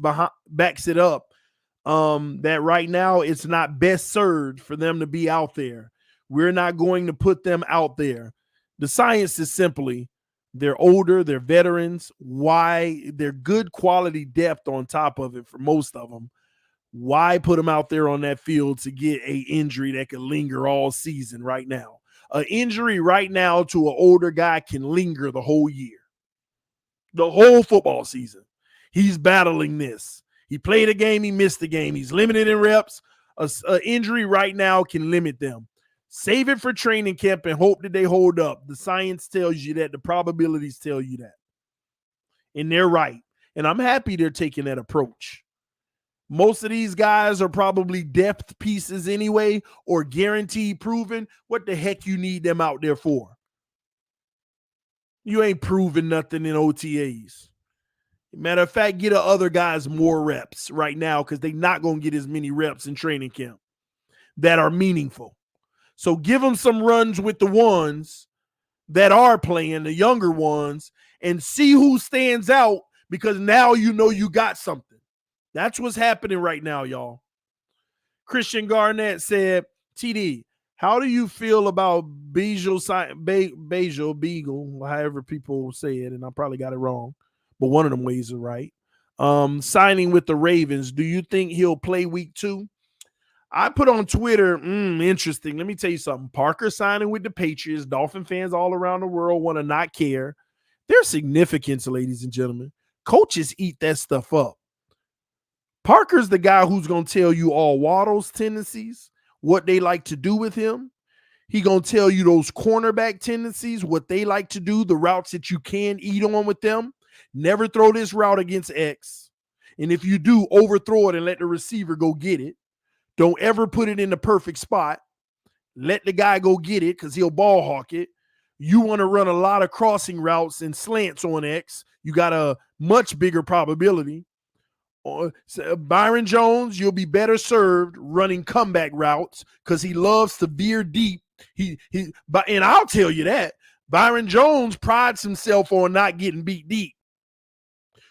backs it up, that right now it's not best served for them to be out there. We're not going to put them out there. The science is simply they're older, they're veterans. Why? They're good quality depth on top of it for most of them. Why put them out there on that field to get an injury that could linger all season right now? An injury right now to an older guy can linger the whole year, the whole football season. He's battling this. He played a game, he missed the game. He's limited in reps. An injury right now can limit them. Save it for training camp and hope that they hold up. The science tells you that. The probabilities tell you that. And they're right. And I'm happy they're taking that approach. Most of these guys are probably depth pieces anyway, or guaranteed proven. What the heck you need them out there for? You ain't proving nothing in OTAs. Matter of fact, get the other guys more reps right now, because they're not going to get as many reps in training camp that are meaningful. So give them some runs with the ones that are playing, the younger ones, and see who stands out, because now you know you got something. That's what's happening right now, y'all. Christian Garnett said, TD, how do you feel about Beagle, however people say it, and I probably got it wrong, but one of them ways are right, signing with the Ravens? Do you think he'll play week 2? I put on Twitter, interesting. Let me tell you something. Parker signing with the Patriots. Dolphin fans all around the world want to not care. There's significance, ladies and gentlemen. Coaches eat that stuff up. Parker's the guy who's going to tell you all Waddle's tendencies, what they like to do with him. He going to tell you those cornerback tendencies, what they like to do, the routes that you can eat on with them. Never throw this route against X. And if you do, overthrow it and let the receiver go get it. Don't ever put it in the perfect spot. Let the guy go get it, because he'll ball hawk it. You want to run a lot of crossing routes and slants on X. You got a much bigger probability. Byron Jones, you'll be better served running comeback routes, because he loves to veer deep. And I'll tell you that Byron Jones prides himself on not getting beat deep.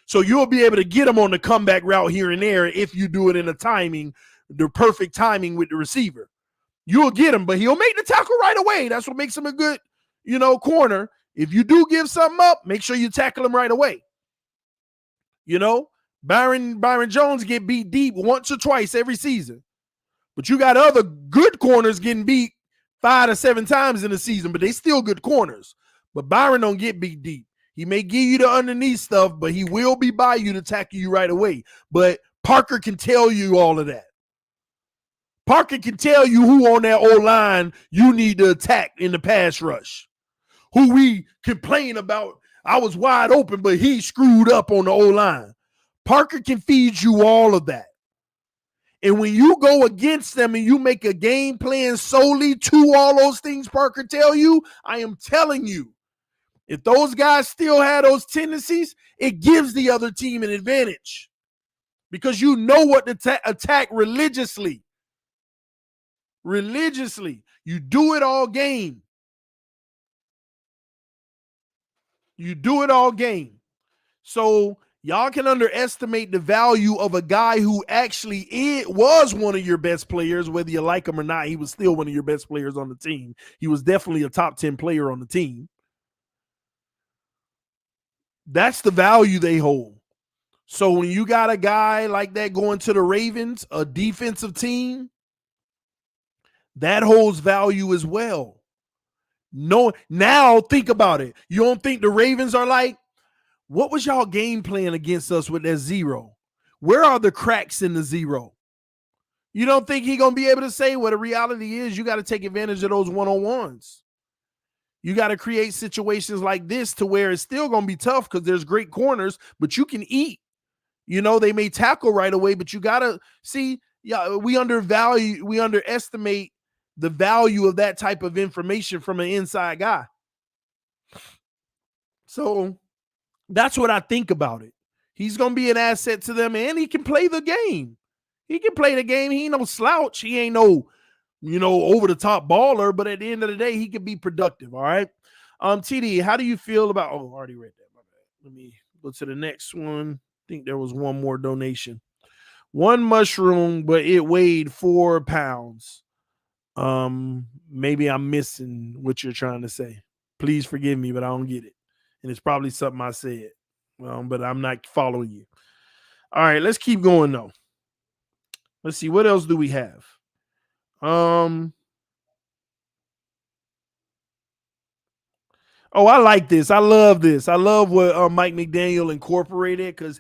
So you'll be able to get him on the comeback route here and there if you do it in the perfect timing with the receiver. You'll get him, but he'll make the tackle right away. That's what makes him a good, corner. If you do give something up, make sure you tackle him right away. Byron Jones get beat deep once or twice every season. But you got other good corners getting beat 5 to 7 times in the season, but they still good corners. But Byron don't get beat deep. He may give you the underneath stuff, but he will be by you to tackle you right away. But Parker can tell you all of that. Parker can tell you who on that O-line you need to attack in the pass rush. Who we complain about, I was wide open, but he screwed up on the O-line. Parker can feed you all of that. And when you go against them and you make a game plan solely to all those things Parker tell you, I am telling you, if those guys still have those tendencies, it gives the other team an advantage, because you know what to attack religiously. You do it all game. So y'all can underestimate the value of a guy who actually was one of your best players, whether you like him or not. He was still one of your best players on the team. He was definitely a top 10 player on the team. That's the value they hold. So when you got a guy like that going to the Ravens, a defensive team, that holds value as well. No, now think about it. You don't think the Ravens are like, What was y'all game plan against us with that zero? Where are the cracks in the zero? You don't think he's going to be able to say what the reality is? You got to take advantage of those one-on-ones. You got to create situations like this to where it's still going to be tough because there's great corners, but you can eat. You know, they may tackle right away, but you got to see, yeah, we underestimate the value of that type of information from an inside guy. So that's what I think about it. He's going to be an asset to them, and he can play the game. He can play the game. He ain't no slouch. He ain't no, over-the-top baller, but at the end of the day, he can be productive, all right? TD, how do you feel about – oh, I already read that. My bad. Let me go to the next one. I think there was one more donation. One mushroom, but it weighed 4 pounds. Maybe I'm missing what you're trying to say. Please forgive me, but I don't get it. And it's probably something I said, but I'm not following you. All right, let's keep going, though. Let's see. What else do we have? Oh, I like this. I love this. I love what Mike McDaniel incorporated because,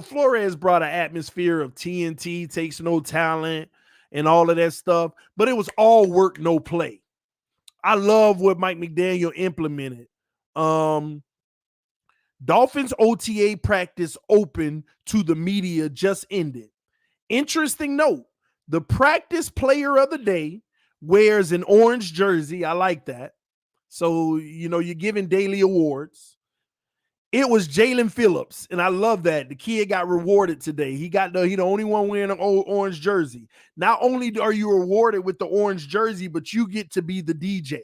Flores brought an atmosphere of TNT, takes no talent, and all of that stuff. But it was all work, no play. I love what Mike McDaniel implemented. Dolphins OTA practice open to the media just ended. Interesting note, the practice player of the day wears an orange jersey. I like that. So, you're giving daily awards. It was Jalen Phillips, and I love that. The kid got rewarded today. He the only one wearing an orange jersey. Not only are you rewarded with the orange jersey, but you get to be the DJ.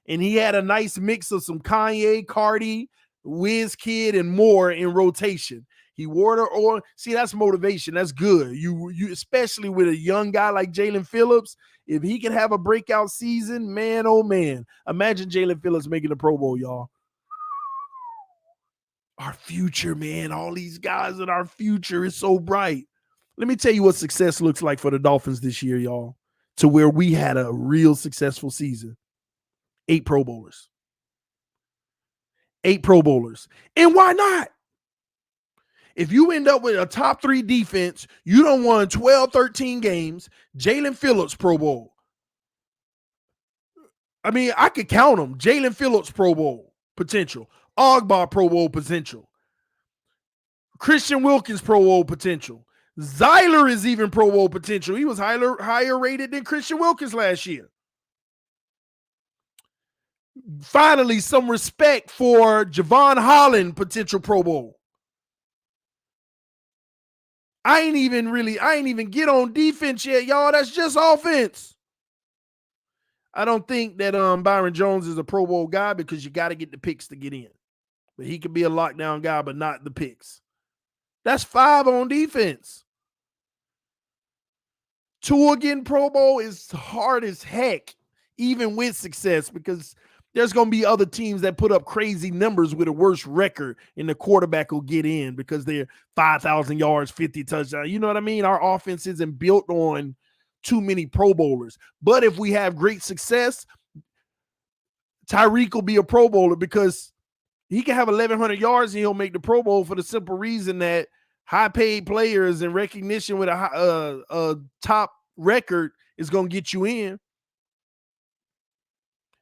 And he had a nice mix of some Kanye, Cardi, WizKid, and more in rotation. He wore the orange. See, that's motivation. That's good. You especially with a young guy like Jalen Phillips, if he can have a breakout season, man, oh man. Imagine Jalen Phillips making the Pro Bowl, y'all. Our future, man. All these guys in our future is so bright. Let me tell you what success looks like for the Dolphins this year, y'all, to where we had a real successful season. 8 Pro Bowlers. 8 Pro Bowlers. And why not? If you end up with a top 3 defense, you don't won 12, 13 games, Jalen Phillips Pro Bowl. I mean, I could count them. Jalen Phillips Pro Bowl potential. Ogba Pro Bowl potential. Christian Wilkins Pro Bowl potential. Zyler is even Pro Bowl potential. He was higher rated than Christian Wilkins last year. Finally, some respect for Javon Holland potential Pro Bowl. I ain't even get on defense yet, y'all. That's just offense. I don't think that Byron Jones is a Pro Bowl guy because you got to get the picks to get in. But he could be a lockdown guy, but not the picks. That's 5 on defense. Tua getting Pro Bowl is hard as heck, even with success, because there's going to be other teams that put up crazy numbers with a worse record, and the quarterback will get in because they're 5,000 yards, 50 touchdowns. You know what I mean? Our offense isn't built on too many Pro Bowlers. But if we have great success, Tyreek will be a Pro Bowler because he can have 1,100 yards and he'll make the Pro Bowl for the simple reason that high-paid players and recognition with a top record is going to get you in.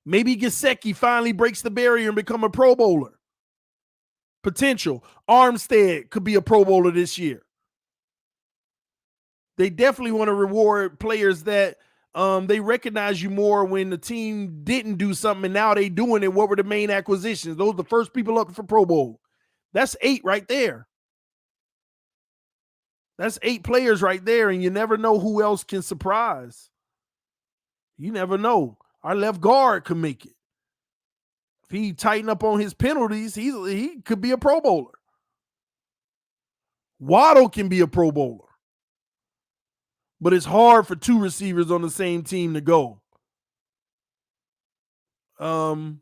Maybe Gesicki finally breaks the barrier and become a Pro Bowler. Potential. Armstead could be a Pro Bowler this year. They definitely want to reward players that they recognize you more when the team didn't do something and now they doing it. What were the main acquisitions? Those are the first people up for Pro Bowl. That's 8 right there. That's 8 players right there, and you never know who else can surprise. You never know. Our left guard could make it. If he tighten up on his penalties, he could be a Pro Bowler. Waddle can be a Pro Bowler. But it's hard for 2 receivers on the same team to go. TD,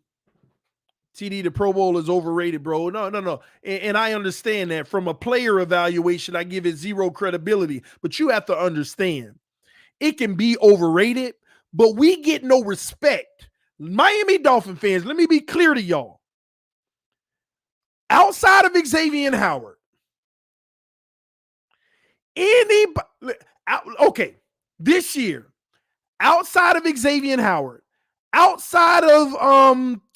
the Pro Bowl is overrated, bro. No. And I understand that. From a player evaluation, I give it 0 credibility. But you have to understand, it can be overrated, but we get no respect. Miami Dolphin fans, let me be clear to y'all. outside of Xavier Howard, okay, this year, outside of Xavier Howard, outside of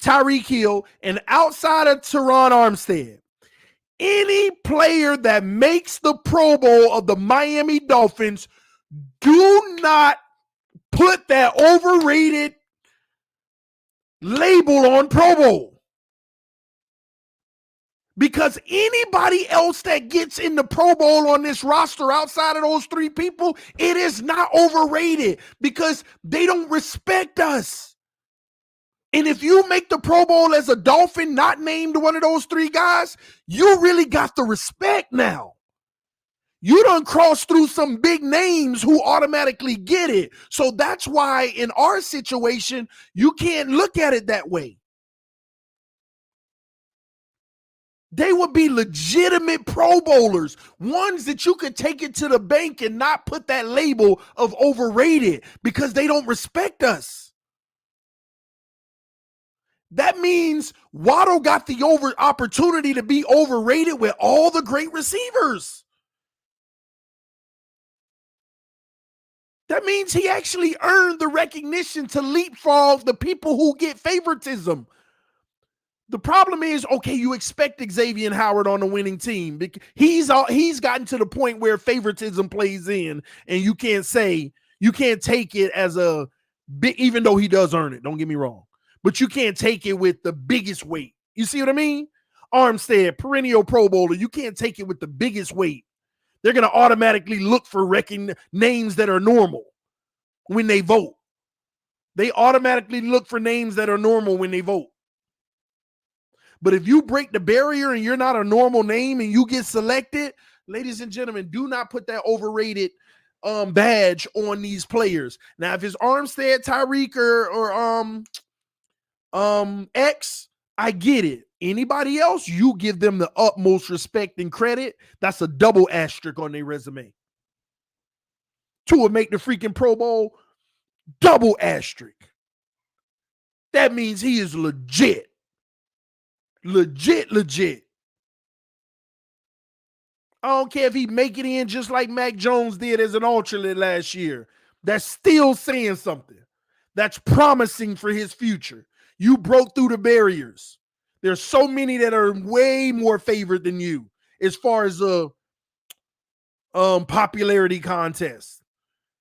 Tyreek Hill, and outside of Teron Armstead, any player that makes the Pro Bowl of the Miami Dolphins, do not put that overrated label on Pro Bowl. Because anybody else that gets in the Pro Bowl on this roster outside of those three people, it is not overrated because they don't respect us. And if you make the Pro Bowl as a Dolphin, not named one of those three guys, you really got the respect now. You done crossed through some big names who automatically get it. So that's why in our situation, you can't look at it that way. They would be legitimate Pro Bowlers, ones that you could take it to the bank and not put that label of overrated because they don't respect us. That means Waddle got the opportunity to be overrated with all the great receivers. That means he actually earned the recognition to leapfrog the people who get favoritism. The problem is, okay, you expect Xavier Howard on the winning team. He's gotten to the point where favoritism plays in, and you can't take it as a big, even though he does earn it, don't get me wrong. But you can't take it with the biggest weight. You see what I mean? Armstead, perennial Pro Bowler, you can't take it with the biggest weight. They're going to automatically look for names that are normal when they vote. They automatically look for names that are normal when they vote. But if you break the barrier and you're not a normal name and you get selected, ladies and gentlemen, do not put that overrated badge on these players. Now, if it's Armstead, Tyreek, or X, I get it. Anybody else, you give them the utmost respect and credit. That's a double asterisk on their resume. Tua make the freaking Pro Bowl, double asterisk. That means he is legit. Legit. I don't care if he make it in just like Mac Jones did as an alternate last year. That's still saying something. That's promising for his future. You broke through the barriers. There's so many that are way more favored than you as far as a popularity contest,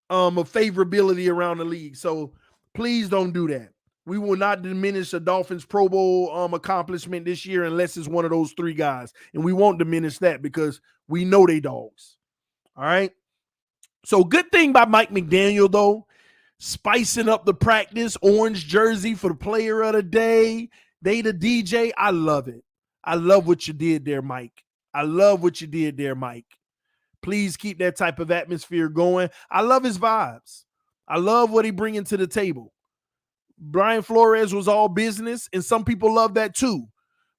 of favorability around the league. So please don't do that. We will not diminish the Dolphins Pro Bowl accomplishment this year unless it's one of those three guys. And we won't diminish that because we know they dogs. All right? So good thing by Mike McDaniel, though. Spicing up the practice, orange jersey for the player of the day. They the DJ. I love it. I love what you did there, Mike. Please keep that type of atmosphere going. I love his vibes. I love what he bringing to the table. Brian Flores was all business, and some people love that too.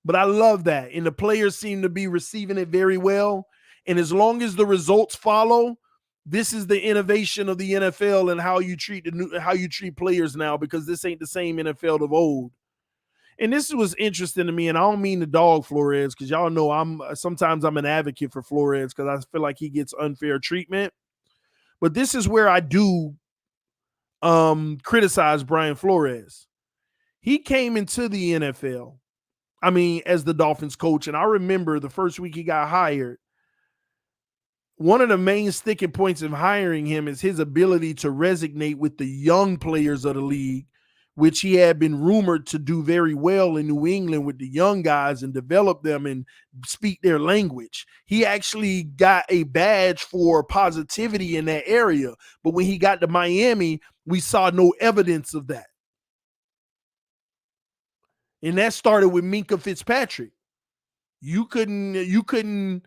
But I love that, and the players seem to be receiving it very well. And as long as the results follow, this is the innovation of the NFL and how you treat players now, because this ain't the same NFL of old. And this was interesting to me, and I don't mean to dog Flores because y'all know sometimes I'm an advocate for Flores because I feel like he gets unfair treatment. But this is where I do criticize Brian Flores. He came into the NFL, as the Dolphins coach, and I remember the first week he got hired, one of the main sticking points of hiring him is his ability to resonate with the young players of the league, which he had been rumored to do very well in New England with the young guys and develop them and speak their language. He actually got a badge for positivity in that area. But when he got to Miami, we saw no evidence of that. And that started with Minkah Fitzpatrick. You couldn't,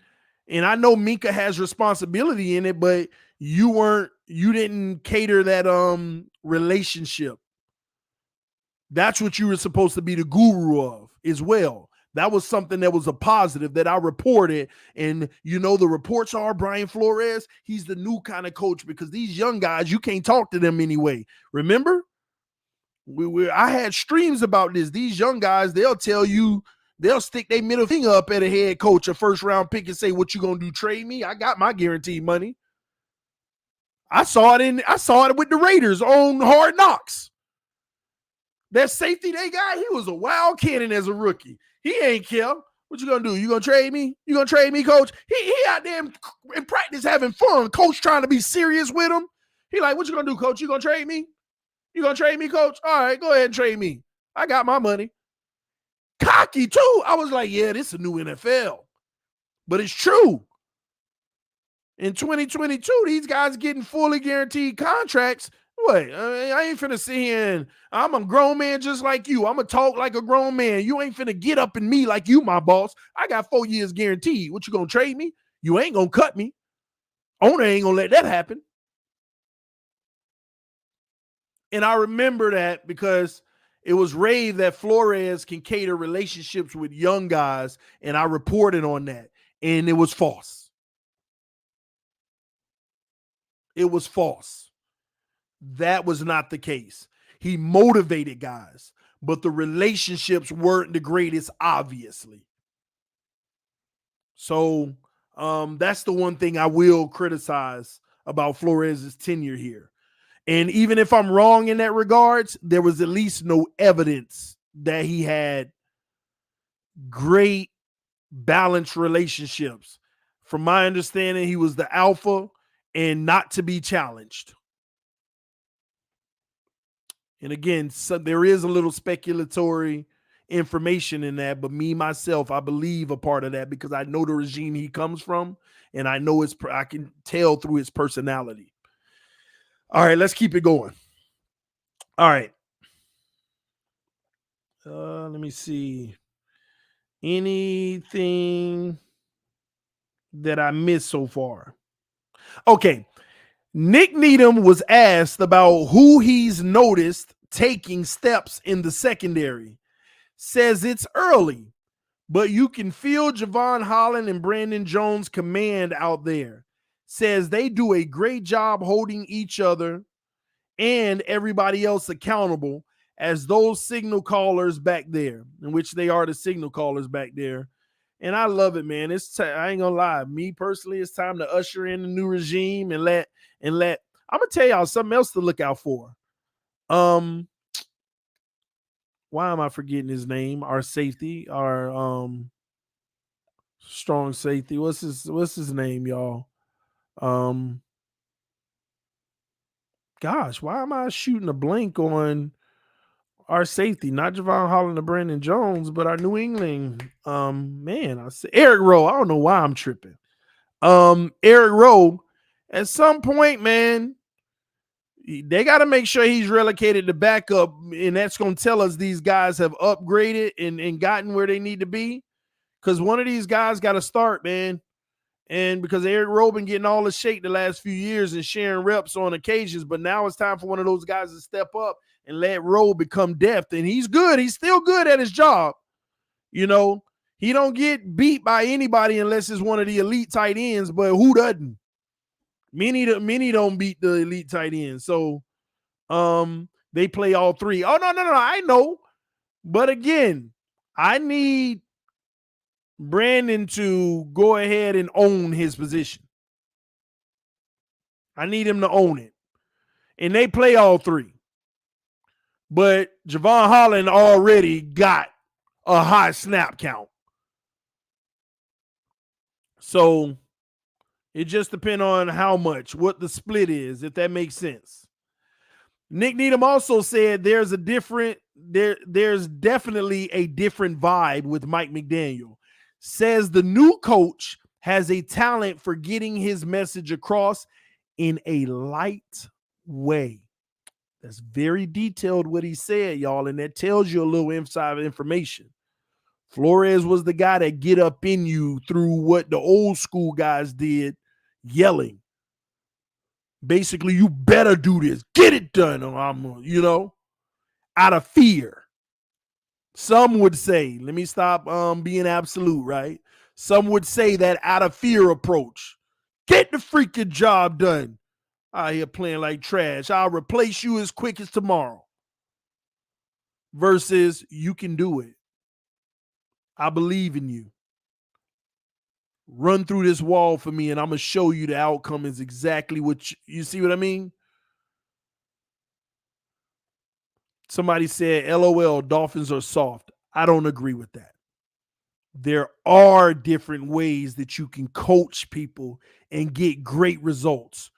and I know Minkah has responsibility in it, but you didn't cater that relationship. That's what you were supposed to be the guru of as well. That was something that was a positive that I reported. And, the reports are Brian Flores, he's the new kind of coach because these young guys, you can't talk to them anyway. Remember? I had streams about this. These young guys, they'll tell you They'll stick their middle finger up at a head coach, a first-round pick, and say, what you going to do, trade me? I got my guaranteed money. I saw it with the Raiders on Hard Knocks. That safety they got, he was a wild cannon as a rookie. He ain't care. What you gonna do? You gonna trade me? You gonna trade me, coach? He out there in practice having fun. Coach trying to be serious with him. He like, what you gonna do, coach? You gonna trade me? You gonna trade me, coach? All right, go ahead and trade me. I got my money. Cocky too. I was like, yeah, this is a new NFL. But it's true. In 2022, these guys getting fully guaranteed contracts. What? I ain't finna sit here and I'm a grown man just like you. I'm going to talk like a grown man. You ain't finna get up in me like you, my boss. I got 4 years guaranteed. What, you going to trade me? You ain't going to cut me. Owner ain't going to let that happen. And I remember that because it was raved that Flores can cater relationships with young guys, and I reported on that, and it was false. It was false. That was not the case. He motivated guys, but the relationships weren't the greatest, obviously. So that's the one thing I will criticize about Flores' tenure here. And even if I'm wrong in that regards, there was at least no evidence that he had great balanced relationships. From my understanding, he was the alpha and not to be challenged. And again, so there is a little speculatory information in that, but me, myself, I believe a part of that because I know the regime he comes from, and I know I can tell through his personality. All right, let's keep it going. All right. Let me see. Anything that I missed so far? Okay. Nick Needham was asked about who he's noticed taking steps in the secondary. Says it's early, but you can feel Javon Holland and Brandon Jones' command out there. Says they do a great job holding each other and everybody else accountable as those signal callers back there, in which they are the signal callers back there. And I love it, man. I ain't gonna lie. Me personally, it's time to usher in a new regime and let I'm gonna tell y'all something else to look out for. Why am I forgetting his name? Our safety, our strong safety. What's his name, y'all? Gosh, why am I shooting a blank on our safety? Not Javon Holland or Brandon Jones, but our New England. I said Eric Rowe. I don't know why I'm tripping. Eric Rowe, at some point, man, they got to make sure he's relocated to backup, and that's going to tell us these guys have upgraded and gotten where they need to be. Because one of these guys got to start, man. And because Eric Rowe been getting all the shake the last few years and sharing reps on occasions, but now it's time for one of those guys to step up and let Rowe become depth. And he's good. He's still good at his job. You know, he don't get beat by anybody unless it's one of the elite tight ends, but who doesn't? Many don't beat the elite tight ends. So they play all three. Oh, no, I know. But again, I need Brandon to go ahead and own his position. I need him to own it. And they play all three. But Javon Holland already got a high snap count. So it just depends on how much, what the split is, if that makes sense. Nick Needham also said there's definitely a different vibe with Mike McDaniel. Says the new coach has a talent for getting his message across in a light way. That's very detailed what he said, y'all, and that tells you a little inside information. Flores was the guy that get up in you through what the old school guys did, yelling. Basically, you better do this. Get it done, or I'm, out of fear. Some would say, let me stop being absolute, right? Some would say that out of fear approach. Get the freaking job done. Out here playing like trash. I'll replace you as quick as tomorrow. Versus you can do it. I believe in you. Run through this wall for me, and I'm going to show you the outcome is exactly what you see what I mean? Somebody said, LOL, Dolphins are soft. I don't agree with that. There are different ways that you can coach people and get great results.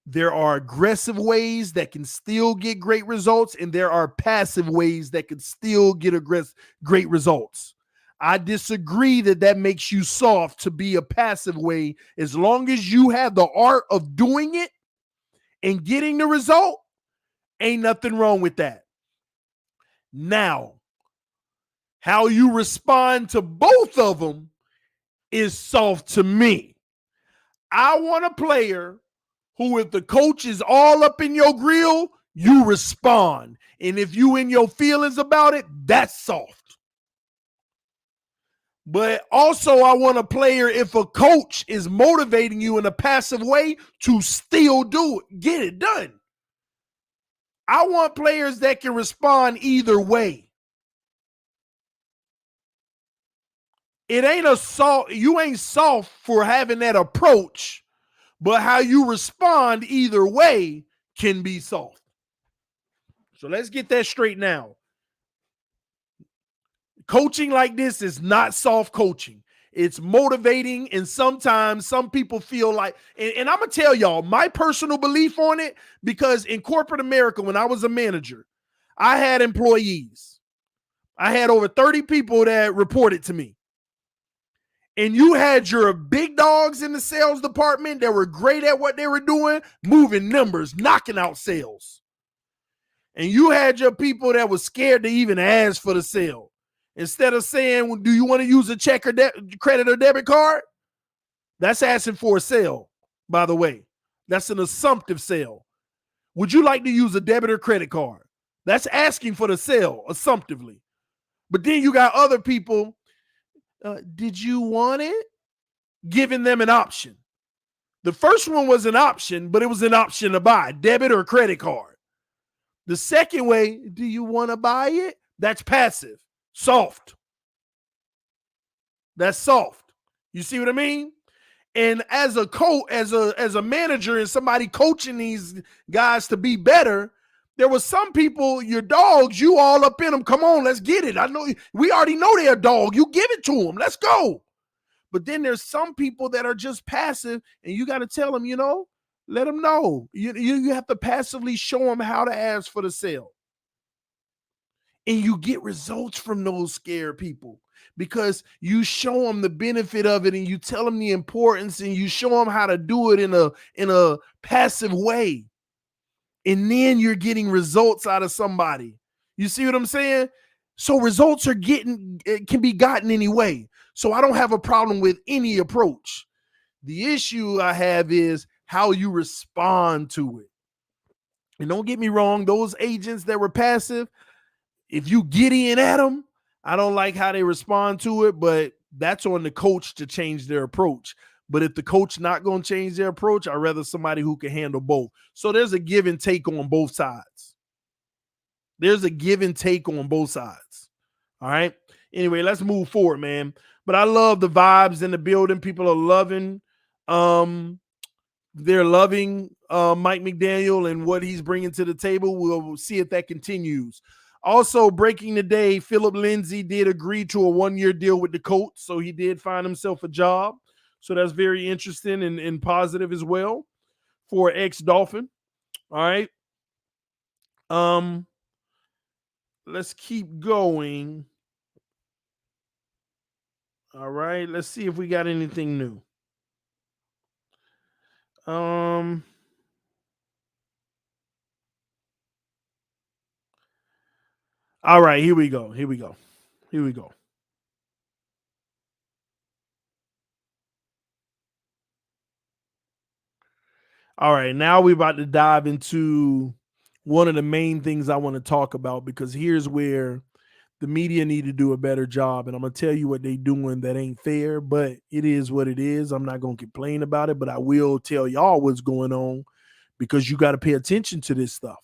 There are aggressive ways that can still get great results, and there are passive ways that can still get great results. I disagree that makes you soft to be a passive way. As long as you have the art of doing it and getting the result, ain't nothing wrong with that. Now, how you respond to both of them is soft to me. I want a player who, if the coach is all up in your grill, you respond. And if you in your feelings about it, that's soft. But also, I want a player, if a coach is motivating you in a passive way, to still do it, get it done. I want players that can respond either way. It ain't a soft, you ain't soft for having that approach, but how you respond either way can be soft. So let's get that straight now. Coaching like this is not soft coaching. It's motivating, and sometimes some people feel like, and I'm going to tell y'all my personal belief on it, because in corporate America, when I was a manager, I had employees. I had over 30 people that reported to me. And you had your big dogs in the sales department that were great at what they were doing, moving numbers, knocking out sales. And you had your people that were scared to even ask for the sale. Instead of saying, do you want to use a check or credit or debit card? That's asking for a sale, by the way. That's an assumptive sale. Would you like to use a debit or credit card? That's asking for the sale, assumptively. But then you got other people, did you want it? Giving them an option. The first one was an option, but it was an option to buy, debit or credit card. The second way, do you want to buy it? That's passive. Soft. That's soft. You see what I mean? And as a coach, as a manager and somebody coaching these guys to be better, there was some people, your dogs, you all up in them. Come on, let's get it. I know we already know they're a dog. You give it to them. Let's go. But then there's some people that are just passive, and you got to tell them, let them know. You have to passively show them how to ask for the sale. And you get results from those scared people because you show them the benefit of it, and you tell them the importance, and you show them how to do it in a passive way. And then you're getting results out of somebody. You see what I'm saying? So results can be gotten anyway. So I don't have a problem with any approach. The issue I have is how you respond to it. And don't get me wrong, those agents that were passive, if you get in at them, I don't like how they respond to it, but that's on the coach to change their approach. But if the coach not going to change their approach, I'd rather somebody who can handle both. So there's a give and take on both sides. There's a give and take on both sides. All right. Anyway, let's move forward, man. But I love the vibes in the building. People are loving. They're loving Mike McDaniel and what he's bringing to the table. We'll see if that continues. Also, breaking the day, Philip Lindsay did agree to a 1-year deal with the Colts, so he did find himself a job. So that's very interesting and positive as well for ex-Dolphin. All right. Let's keep going. All right. Let's see if we got anything new. All right. Here we go. All right, now we're about to dive into one of the main things I want to talk about, because here's where the media need to do a better job. And I'm going to tell you what they're doing that ain't fair, but it is what it is. I'm not going to complain about it, but I will tell y'all what's going on, because you got to pay attention to this stuff.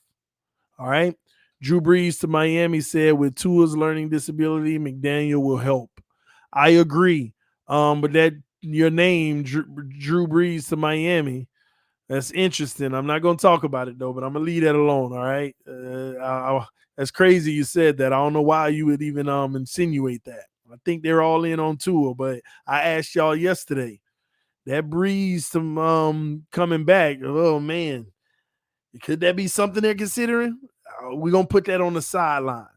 All right. Drew Brees to Miami said with Tua's learning disability, McDaniel will help. I agree. But that your name, Drew Brees to Miami, that's interesting. I'm not going to talk about it though, but I'm gonna leave that alone. All right. That's crazy you said that. I don't know why you would even insinuate that. I think they're all in on Tua, but I asked y'all yesterday that Breeze some coming back. Oh man, could that be something they're considering? We're gonna put that on the sideline.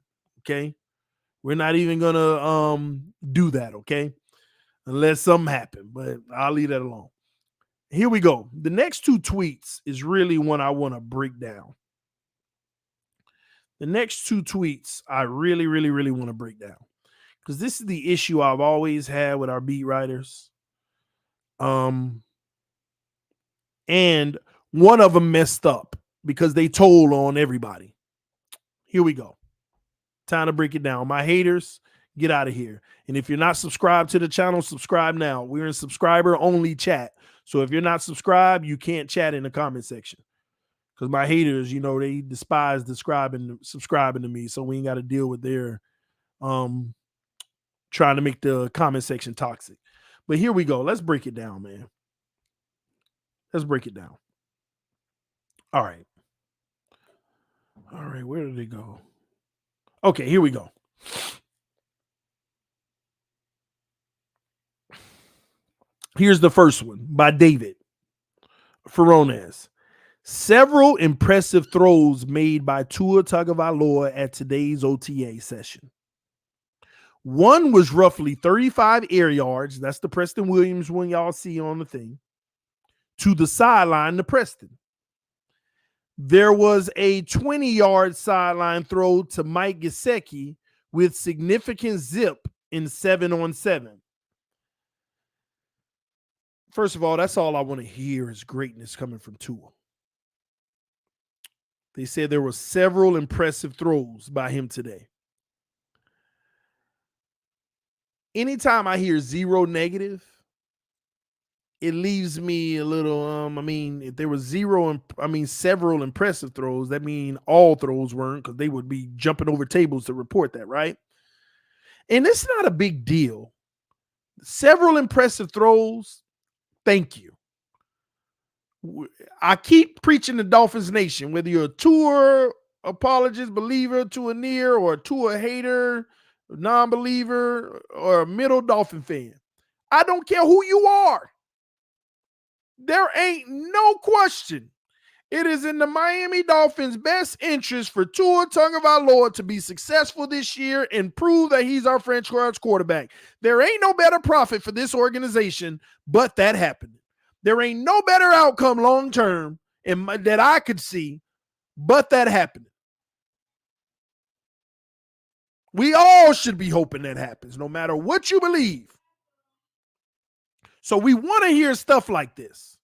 Okay, we're not even gonna do that. Okay, unless something happen, but I'll leave that alone. Here we go. The next two tweets is really one I want to break down. The next two tweets I really, really, really want to break down because this is the issue I've always had with our beat writers. And one of them messed up because they told on everybody. Here we go. Time to break it down. My haters, get out of here. And if you're not subscribed to the channel, subscribe now. We're in subscriber only chat. So if you're not subscribed, you can't chat in the comment section. Because my haters, they despise subscribing to me. So we ain't got to deal with their trying to make the comment section toxic. But here we go. Let's break it down, man. Let's break it down. All right. All right. Where did it go? Okay, here we go. Here's the first one by David Ferronez. Several impressive throws made by Tua Tagovailoa at today's OTA session. One was roughly 35 air yards. That's the Preston Williams one y'all see on the thing. To the sideline to Preston. There was a 20-yard sideline throw to Mike Gesicki with significant zip in 7-on-7. First of all, that's all I want to hear is greatness coming from Tua. They said there were several impressive throws by him today. Anytime I hear zero negative, it leaves me a little, if there was several impressive throws, that mean all throws weren't, because they would be jumping over tables to report that, right? And it's not a big deal. Several impressive throws, thank you. I keep preaching the Dolphins Nation, whether you're a Tua apologist, believer, Tua near, or a Tua hater, non-believer, or a middle Dolphin fan. I don't care who you are. There ain't no question. It is in the Miami Dolphins' best interest for Tua Tagovailoa to be successful this year and prove that he's our franchise quarterback. There ain't no better profit for this organization but that happening. There ain't no better outcome long-term that I could see but that happening. We all should be hoping that happens, no matter what you believe. So we want to hear stuff like this.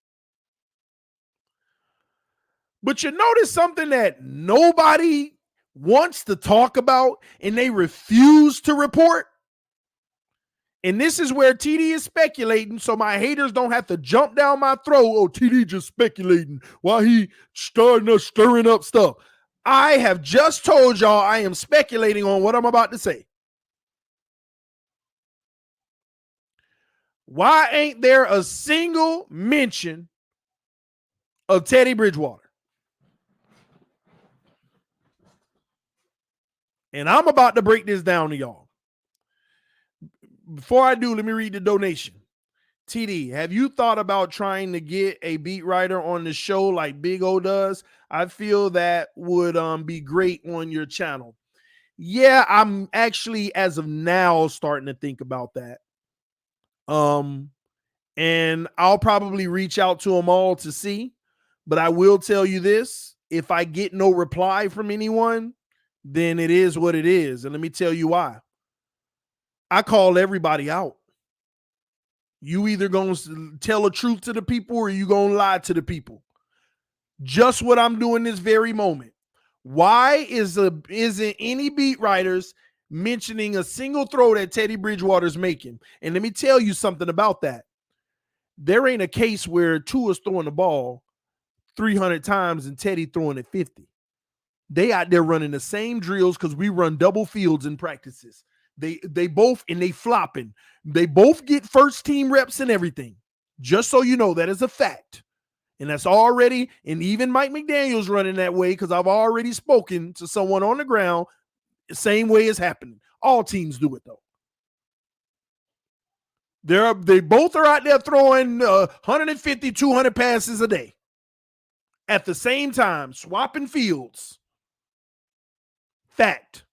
But you notice something that nobody wants to talk about and they refuse to report? And this is where TD is speculating, so my haters don't have to jump down my throat. Oh, TD just speculating while he stirring up stuff. I have just told y'all I am speculating on what I'm about to say. Why ain't there a single mention of Teddy Bridgewater? And I'm about to break this down to y'all. Before I do, let me read the donation. TD, have you thought about trying to get a beat writer on the show like Big O does? I feel that would be great on your channel. Yeah, I'm actually, as of now, starting to think about that. And I'll probably reach out to them all to see. But I will tell you this. If I get no reply from anyone, then it is what it is. And let me tell you why. I call everybody out. You either going to tell the truth to the people or you going to lie to the people. Just what I'm doing this very moment. Why isn't any beat writers mentioning a single throw that Teddy Bridgewater's making? And let me tell you something about that. There ain't a case where Tua's throwing the ball 300 times and Teddy throwing it 50. They out there running the same drills because we run double fields in practices. They both, and they flopping. They both get first team reps and everything. Just so you know, that is a fact. And that's already, and even Mike McDaniel's running that way, because I've already spoken to someone on the ground. The same way is happening. All teams do it, though. They both are out there throwing 150, 200 passes a day at the same time, swapping fields. Fact.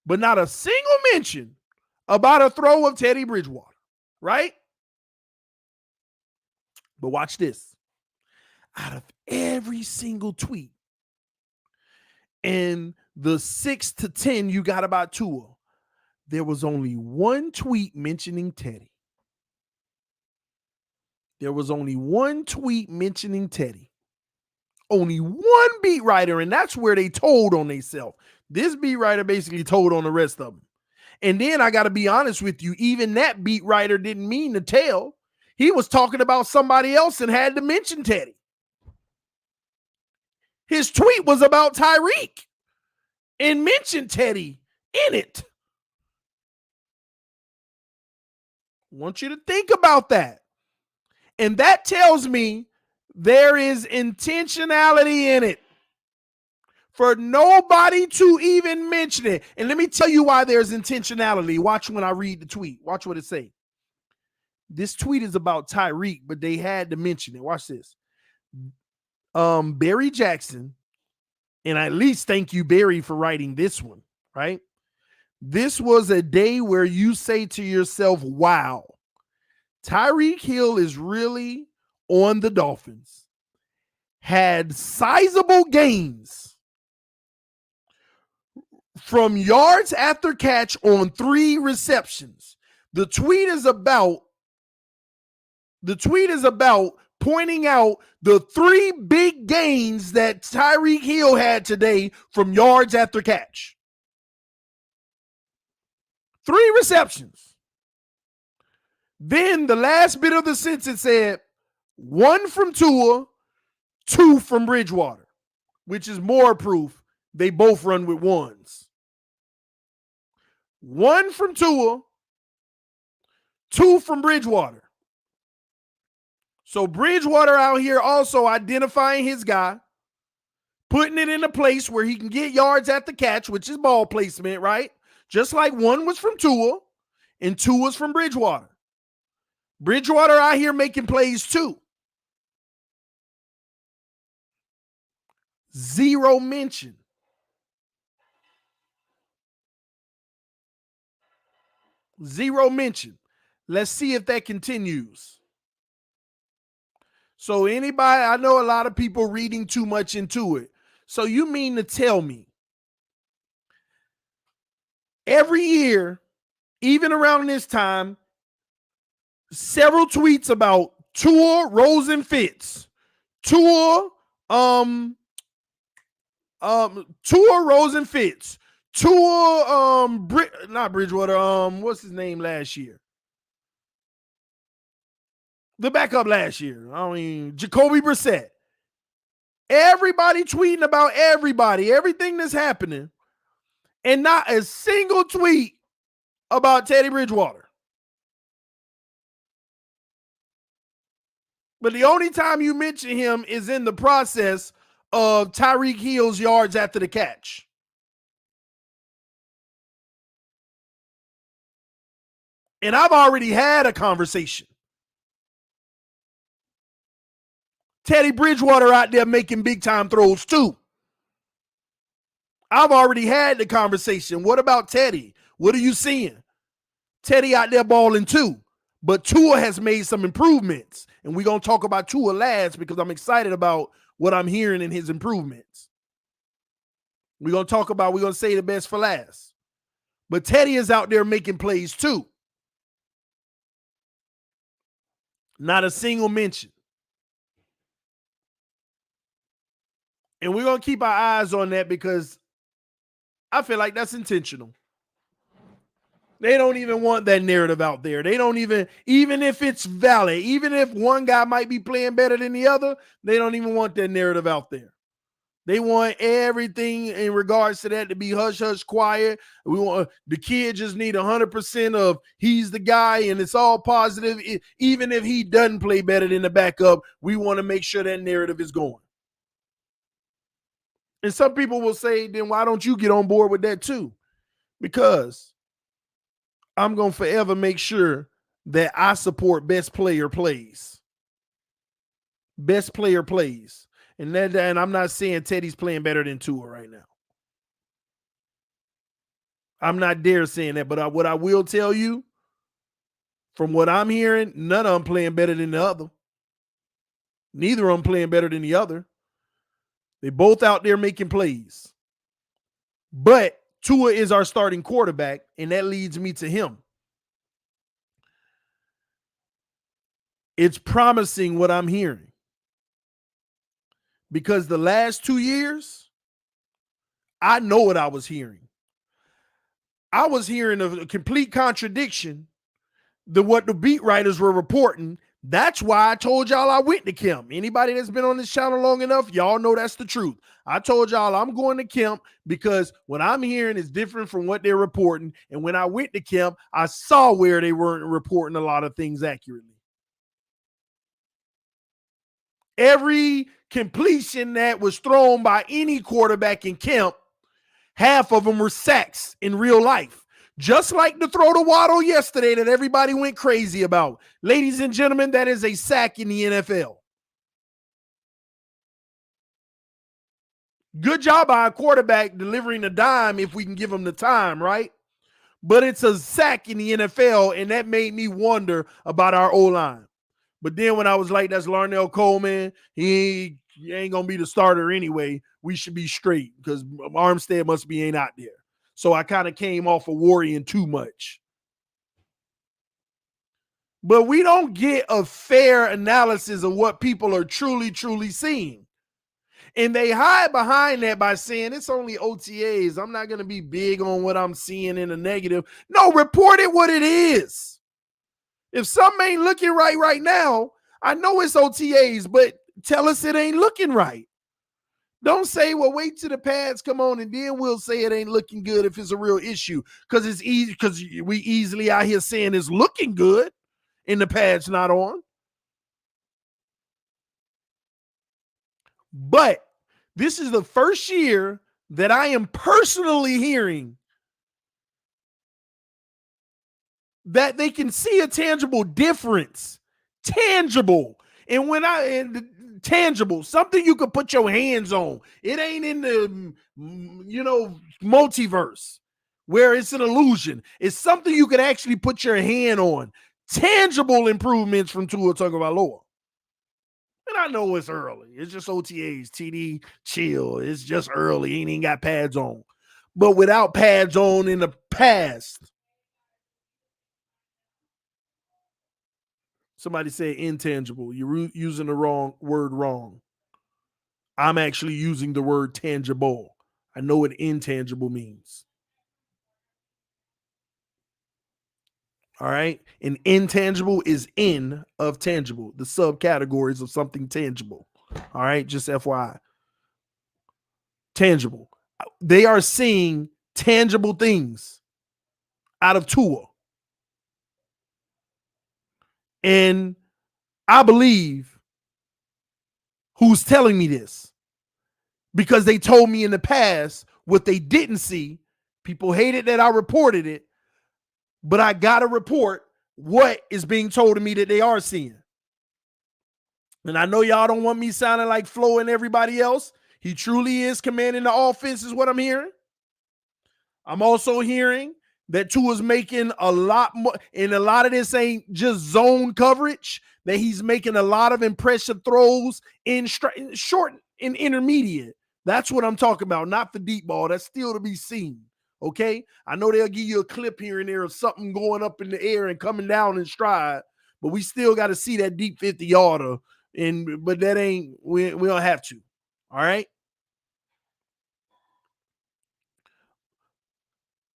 But not a single mention about a throw of Teddy Bridgewater, right? But watch this. Out of every single tweet and the 6 to 10 you got about Tua, there was only one tweet mentioning Teddy. There was only one tweet mentioning Teddy. Only one beat writer, and that's where they told on themselves. This beat writer basically told on the rest of them. And then I got to be honest with you, even that beat writer didn't mean to tell. He was talking about somebody else and had to mention Teddy. His tweet was about Tyreek and mentioned Teddy in it. I want you to think about that. And that tells me there is intentionality in it for nobody to even mention it. And let me tell you why there's intentionality. Watch when I read the tweet. Watch what it says. This tweet is about Tyreek, but they had to mention it. Watch this. Barry Jackson, and at least thank you, Barry, for writing this one, right? This was a day where you say to yourself, wow, Tyreek Hill is really on the Dolphins. Had sizable gains from yards after catch on 3 receptions. The tweet is about pointing out the 3 big gains that Tyreek Hill had today from yards after catch. 3 receptions. Then the last bit of the sentence said 1 from Tua, 2 from Bridgewater, which is more proof they both run with 1s. 1 from Tua, 2 from Bridgewater. So Bridgewater out here also identifying his guy, putting it in a place where he can get yards at the catch, which is ball placement, right? Just like 1 was from Tua and 2 was from Bridgewater. Bridgewater out here making plays too. 0 mention. 0 mention. Let's see if that continues. So anybody, I know a lot of people reading too much into it. So you mean to tell me every year, even around this time, several tweets about Tua, Rose, and Fitz. Tua, Rose, and Fitz. Tua, not Bridgewater, what's his name last year? The backup last year. Jacoby Brissett. Everybody tweeting about everybody, everything that's happening, and not a single tweet about Teddy Bridgewater. But the only time you mention him is in the process of Tyreek Hill's yards after the catch. And I've already had a conversation. Teddy Bridgewater out there making big time throws too. I've already had the conversation. What about Teddy? What are you seeing? Teddy out there balling too. But Tua has made some improvements. And we're going to talk about Tua last because I'm excited about what I'm hearing in his improvements. We're going to say the best for last. But Teddy is out there making plays too. Not a single mention. And we're going to keep our eyes on that because I feel like that's intentional. They don't even want that narrative out there. They don't even if it's valid, even if one guy might be playing better than the other, they don't even want that narrative out there. They want everything in regards to that to be hush hush quiet. We want the kid just need 100% of he's the guy and it's all positive. Even if he doesn't play better than the backup, we want to make sure that narrative is going. And some people will say, then why don't you get on board with that too? Because I'm going to forever make sure that I support best player plays. Best player plays. And I'm not saying Teddy's playing better than Tua right now. I'm not dare saying that, but what I will tell you, from what I'm hearing, none of them playing better than the other. Neither of them playing better than the other. They both out there making plays. But Tua is our starting quarterback, and that leads me to him. It's promising what I'm hearing. Because the last 2 years, I know what I was hearing. I was hearing a complete contradiction to what the beat writers were reporting. That's why I told y'all I went to camp. Anybody that's been on this channel long enough, y'all know that's the truth. I told y'all I'm going to camp because what I'm hearing is different from what they're reporting. And when I went to camp, I saw where they weren't reporting a lot of things accurately. Every completion that was thrown by any quarterback in camp, half of them were sacks in real life. Just like the throw to Waddle yesterday that everybody went crazy about. Ladies and gentlemen, that is a sack in the NFL. Good job by a quarterback delivering a dime if we can give him the time, right? But it's a sack in the NFL, and that made me wonder about our O-line. But then when I was like, that's Larnell Coleman, he ain't going to be the starter anyway. We should be straight because Armstead must be ain't out there. So I kind of came off of worrying too much. But we don't get a fair analysis of what people are truly, truly seeing. And they hide behind that by saying it's only OTAs. I'm not going to be big on what I'm seeing in the negative. No, report it what it is. If something ain't looking right now, I know it's OTAs, but tell us it ain't looking right. Don't say, well, wait till the pads come on and then we'll say it ain't looking good if it's a real issue. Because it's easy, because we easily out here saying it's looking good and the pads not on. But this is the first year that I am personally hearing that they can see a tangible difference. Tangible. And when tangible, something you can put your hands on. It ain't in the, multiverse where it's an illusion. It's something you can actually put your hand on. Tangible improvements from Tua Tagovailoa. And I know it's early. It's just OTAs. TD, chill. It's just early. Ain't even got pads on. But without pads on in the past, somebody said intangible. You're using the wrong word wrong. I'm actually using the word tangible. I know what intangible means. All right. And intangible is in of tangible, the subcategories of something tangible. All right. Just FYI. Tangible. They are seeing tangible things out of Tua. And I believe who's telling me this, because they told me in the past what they didn't see. People hated that I reported it, but I got to report what is being told to me that they are seeing. And I know y'all don't want me sounding like Flo and everybody else. He truly is commanding the offense is what I'm hearing. I'm also hearing that Tua's making a lot more, and a lot of this ain't just zone coverage, that he's making a lot of impressive throws in short and intermediate. That's what I'm talking about, not the deep ball. That's still to be seen. Okay? I know they'll give you a clip here and there of something going up in the air and coming down in stride, but we still got to see that deep 50-yarder. But that ain't, we don't have to. All right?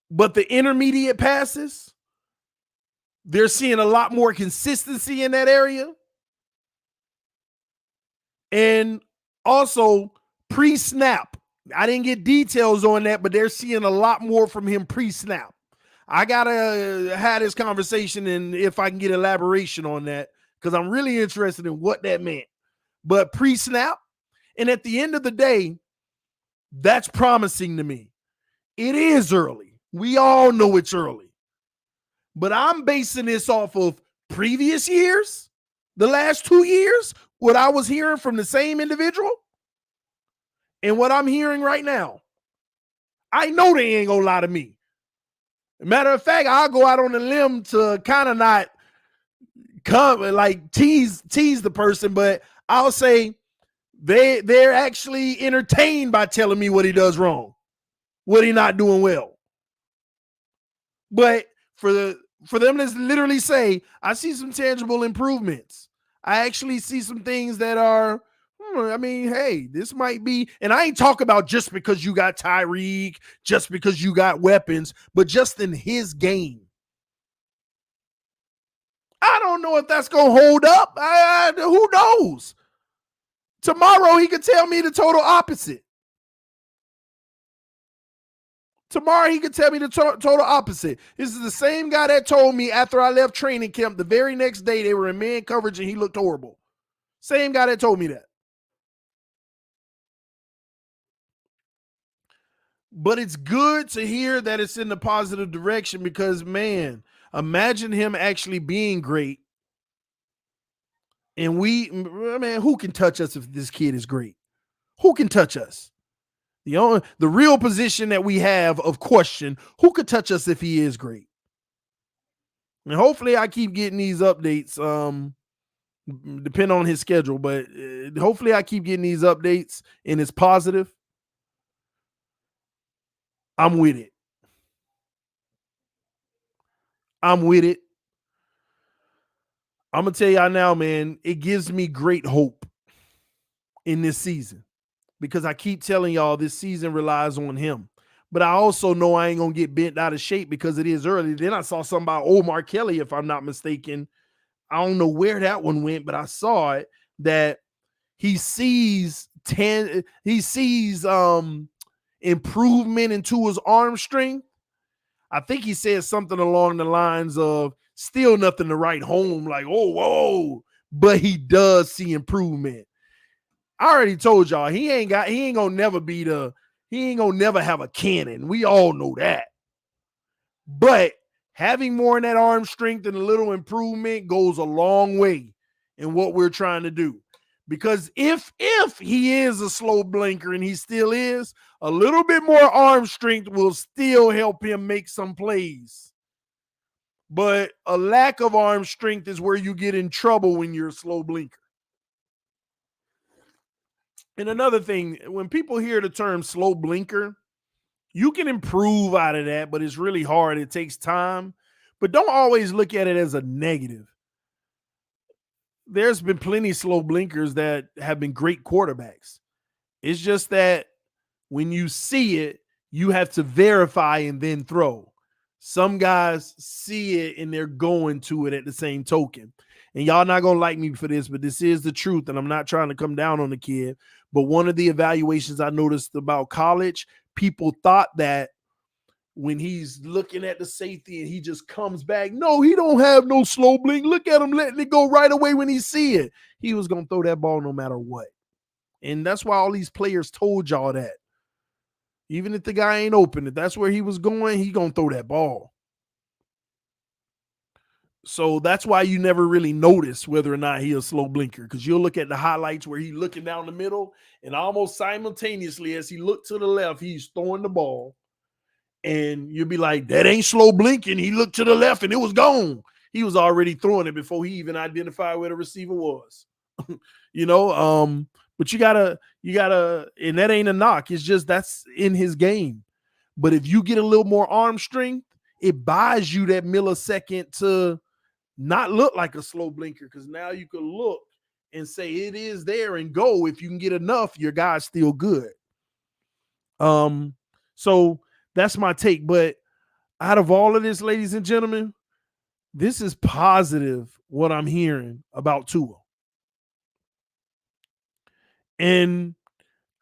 But the intermediate passes, they're seeing a lot more consistency in that area. And also Pre-snap. I didn't get details on that, but they're seeing a lot more from him pre-snap. I gotta have this conversation, and if I can get elaboration on that, because I'm really interested in what that meant. But pre-snap, and at the end of the day, that's promising to me. It is early. We all know it's early. But I'm basing this off of previous years, the last 2 years, what I was hearing from the same individual, and what I'm hearing right now. I know they ain't gonna lie to me. Matter of fact, I'll go out on a limb to kind of not come like tease the person, but I'll say they're actually entertained by telling me what he does wrong, what he not doing well. But for them to literally say, I see some tangible improvements. I actually see some things that are, I mean, hey, this might be, and I ain't talk about just because you got Tyreek, just because you got weapons, but just in his game. I don't know if that's going to hold up. Who knows? Tomorrow he could tell me the total opposite. Tomorrow he could tell me the total opposite. This is the same guy that told me after I left training camp, the very next day they were in man coverage and he looked horrible. Same guy that told me that. But it's good to hear that it's in the positive direction because, man, imagine him actually being great. And man, who can touch us if this kid is great? Who can touch us? The real position that we have of question, who could touch us if he is great? And hopefully I keep getting these updates, depend on his schedule, but hopefully I keep getting these updates and it's positive. I'm with it. I'm with it. I'm going to tell y'all now, man, it gives me great hope in this season because I keep telling y'all this season relies on him. But I also know I ain't going to get bent out of shape because it is early. Then I saw something about Omar Kelly, if I'm not mistaken. I don't know where that one went, but I saw it that he sees improvement into his arm strength. I think he said something along the lines of still nothing to write home, like, oh, whoa, but he does see improvement. I already told y'all he ain't gonna never have a cannon. We all know that. But having more in that arm strength and a little improvement goes a long way in what we're trying to do. Because if he is a slow blinker, and he still is, a little bit more arm strength will still help him make some plays. But a lack of arm strength is where you get in trouble when you're a slow blinker. And another thing, when people hear the term slow blinker, you can improve out of that, but it's really hard. It takes time. But don't always look at it as a negative. There's been plenty of slow blinkers that have been great quarterbacks. It's just that when you see it, you have to verify and then throw. Some guys see it and they're going to it at the same token. And y'all not going to like me for this, but this is the truth. And I'm not trying to come down on the kid. But one of the evaluations I noticed about college, people thought that when he's looking at the safety and he just comes back, no, he don't have no slow blink. Look at him letting it go right away when he see it. He was going to throw that ball no matter what. And that's why all these players told y'all that. Even if the guy ain't open, if that's where he was going, he going to throw that ball. So that's why you never really notice whether or not he's a slow blinker, because you'll look at the highlights where he's looking down the middle and almost simultaneously as he looked to the left, he's throwing the ball. And you'll be like, that ain't slow blinking. He looked to the left and it was gone. He was already throwing it before he even identified where the receiver was. But you gotta, and that ain't a knock. It's just that's in his game. But if you get a little more arm strength, it buys you that millisecond to not look like a slow blinker, because now you can look and say it is there and go. If you can get enough, your guy's still good. So that's my take. But out of all of this, ladies and gentlemen, this is positive what I'm hearing about Tua. And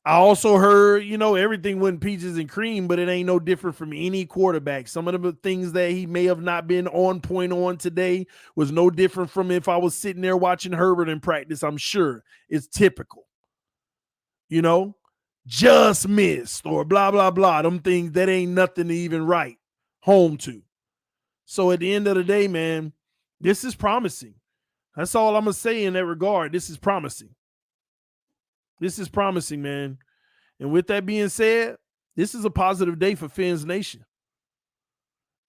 I also heard, everything wasn't peaches and cream, but it ain't no different from any quarterback. Some of the things that he may have not been on point on today was no different from if I was sitting there watching Herbert in practice. I'm sure it's typical, just missed or blah, blah, blah. Them things that ain't nothing to even write home to. So at the end of the day, man, this is promising. That's all I'm going to say in that regard. This is promising. This is promising, man. And with that being said, this is a positive day for Fins Nation.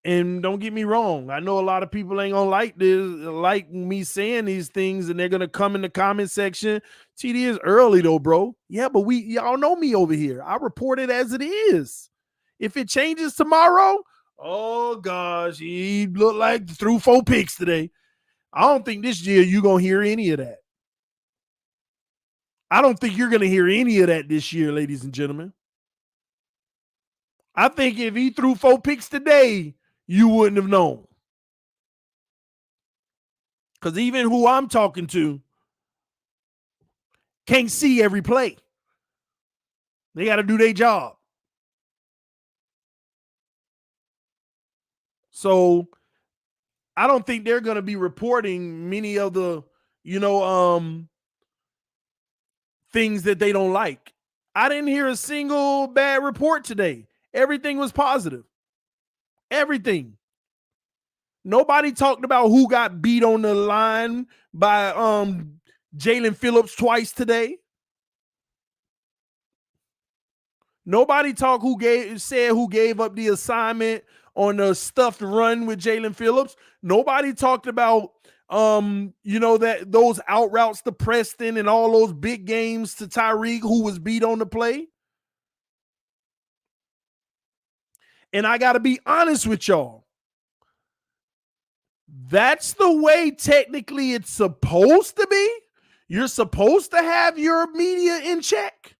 And don't get me wrong, I know a lot of people ain't gonna like this, like me saying these things, and they're gonna come in the comment section. TD is early though, bro. Yeah, but y'all know me over here. I report it as it is. If it changes tomorrow, oh gosh, he looked like threw 4 picks today. I don't think this year you're gonna hear any of that. I don't think you're gonna hear any of that this year, ladies and gentlemen. I think if he threw 4 picks today, you wouldn't have known. Because even who I'm talking to can't see every play. They got to do their job. So I don't think they're going to be reporting many of the, things that they don't like. I didn't hear a single bad report today. Everything was positive. Everything. Nobody talked about who got beat on the line by Jalen Phillips twice today. Nobody talked who gave up the assignment on the stuffed run with Jalen Phillips. Nobody talked about that those out routes to Preston and all those big games to Tyreek who was beat on the play. And I got to be honest with y'all. That's the way technically it's supposed to be. You're supposed to have your media in check.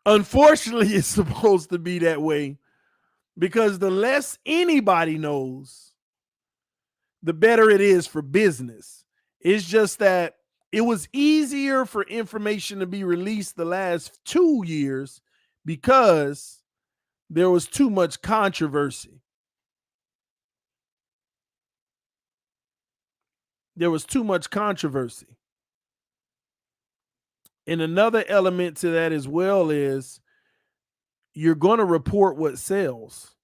Unfortunately, it's supposed to be that way because the less anybody knows, the better it is for business. It's just that it was easier for information to be released the last 2 years because there was too much controversy. There was too much controversy. And another element to that as well is you're going to report what sells.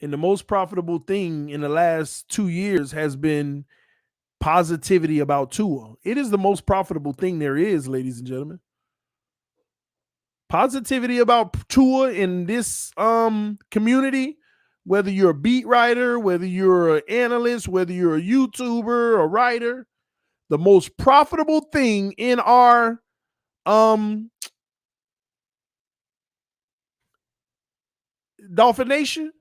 And the most profitable thing in the last 2 years has been positivity about Tua. It is the most profitable thing there is, ladies and gentlemen. Positivity about Tua in this community, whether you're a beat writer, whether you're an analyst, whether you're a YouTuber, a writer, the most profitable thing in our Dolphin Nation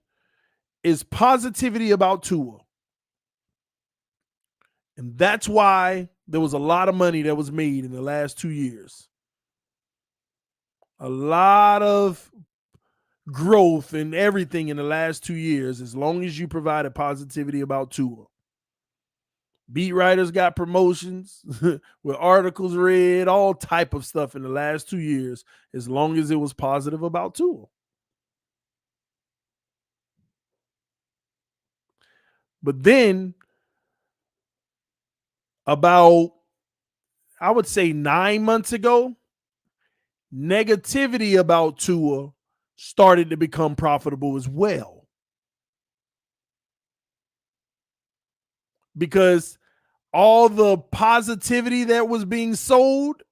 is positivity about Tua. And that's why there was a lot of money that was made in the last 2 years. A lot of growth and everything in the last 2 years, as long as you provided positivity about Tua. Beat writers got promotions with articles read, all type of stuff in the last 2 years, as long as it was positive about Tua. But then about, I would say 9 months ago, negativity about Tua started to become profitable as well. Because all the positivity that was being sold,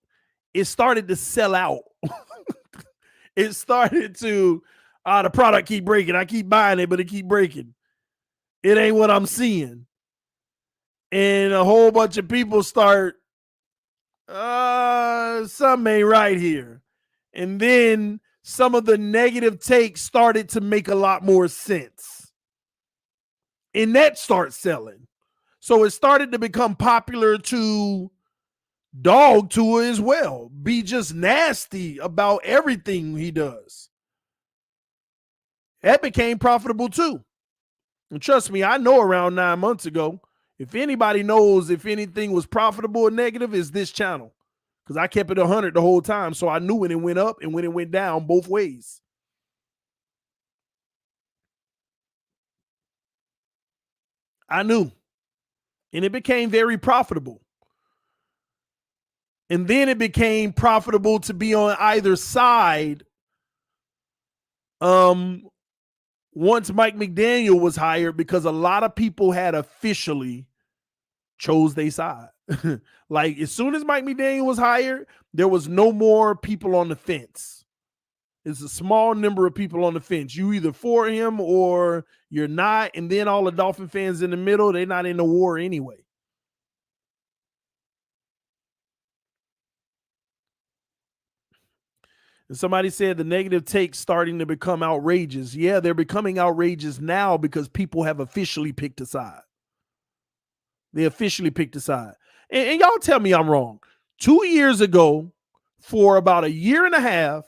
it started to sell out. It started to, the product keep breaking. I keep buying it, but it keep breaking. It ain't what I'm seeing. And a whole bunch of people start, something ain't right here. And then some of the negative takes started to make a lot more sense. And that starts selling. So it started to become popular to dog Tua as well. Be just nasty about everything he does. That became profitable too. And trust me, I know around 9 months ago, If anybody knows if anything was profitable or negative, is this channel. Because I kept it 100 the whole time. So I knew when it went up and when it went down both ways. I knew. And it became very profitable. And then it became profitable to be on either side. Once Mike McDaniel was hired, because a lot of people had officially chose their side. Like as soon as Mike McDaniel was hired, there was no more people on the fence. It's a small number of people on the fence. You either for him or you're not. And then all the Dolphin fans in the middle, they're not in the war anyway. And somebody said the negative takes starting to become outrageous. Yeah, they're becoming outrageous now because people have officially picked a side. They officially picked a side. And y'all tell me I'm wrong. 2 years ago, for about a year and a half,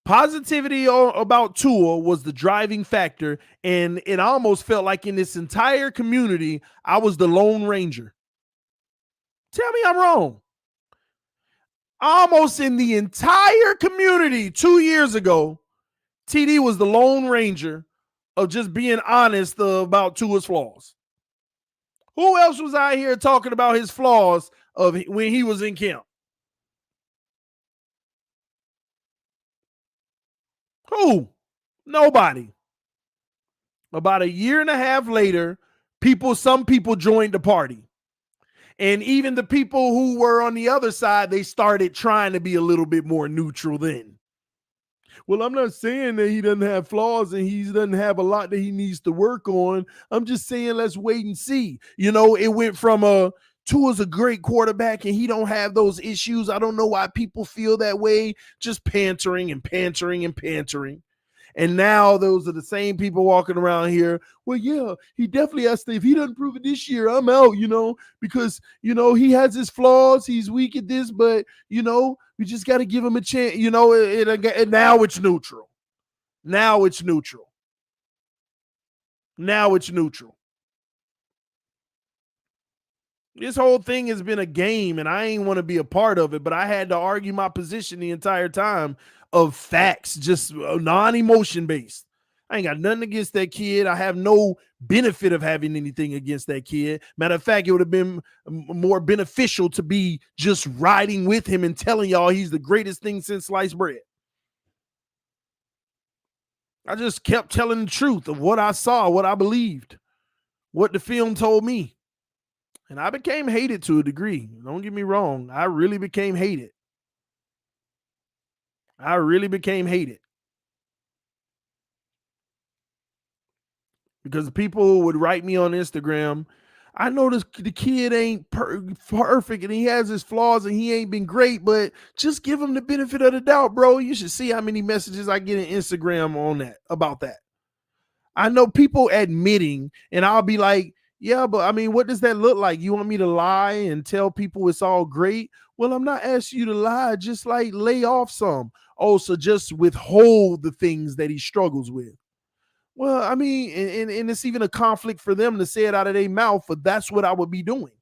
positivity about Tua was the driving factor. And it almost felt like in this entire community, I was the Lone Ranger. Tell me I'm wrong. Almost in the entire community 2 years ago, TD was the Lone Ranger of just being honest about Tua's flaws. Who else was out here talking about his flaws of when he was in camp? Who? Nobody. About a year and a half later, some people joined the party. And even the people who were on the other side, they started trying to be a little bit more neutral then. Well, I'm not saying that he doesn't have flaws and he doesn't have a lot that he needs to work on. I'm just saying let's wait and see. You know, it went from Tua's a great quarterback and he don't have those issues. I don't know why people feel that way. Just pantering and pantering and pantering. And now those are the same people walking around here. Well, yeah, he definitely has to. If he doesn't prove it this year, I'm out, because, he has his flaws. He's weak at this, but, we just got to give him a chance. And now it's neutral. Now it's neutral. Now it's neutral. This whole thing has been a game, and I ain't want to be a part of it, but I had to argue my position the entire time of facts, just non-emotion based. I ain't got nothing against that kid. I have no benefit of having anything against that kid. Matter of fact, it would have been more beneficial to be just riding with him and telling y'all he's the greatest thing since sliced bread. I just kept telling the truth of what I saw, what I believed, what the film told me. And I became hated to a degree. Don't get me wrong. I really became hated. I really became hated. Because people would write me on Instagram, I know the kid ain't perfect and he has his flaws and he ain't been great, but just give him the benefit of the doubt, bro. You should see how many messages I get in Instagram on that, about that. I know people admitting, and I'll be like, yeah, but I mean, what does that look like? You want me to lie and tell people it's all great? Well, I'm not asking you to lie. Just like lay off some. Oh, so just withhold the things that he struggles with. Well, I mean, and it's even a conflict for them to say it out of their mouth, but that's what I would be doing.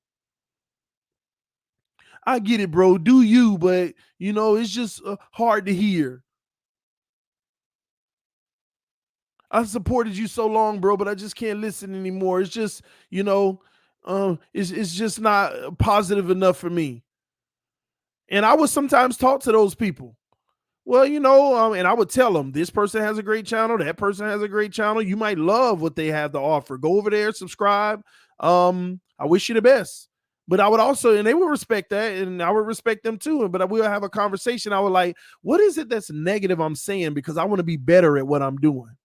I get it, bro. Do you, but, it's just hard to hear. I supported you so long, bro, but I just can't listen anymore. It's just, it's just not positive enough for me. And I would sometimes talk to those people. Well, and I would tell them this person has a great channel. That person has a great channel. You might love what they have to offer. Go over there, subscribe. I wish you the best. But I would also, and they would respect that, and I would respect them too. But we'll have a conversation. I would like, what is it that's negative I'm saying? Because I want to be better at what I'm doing.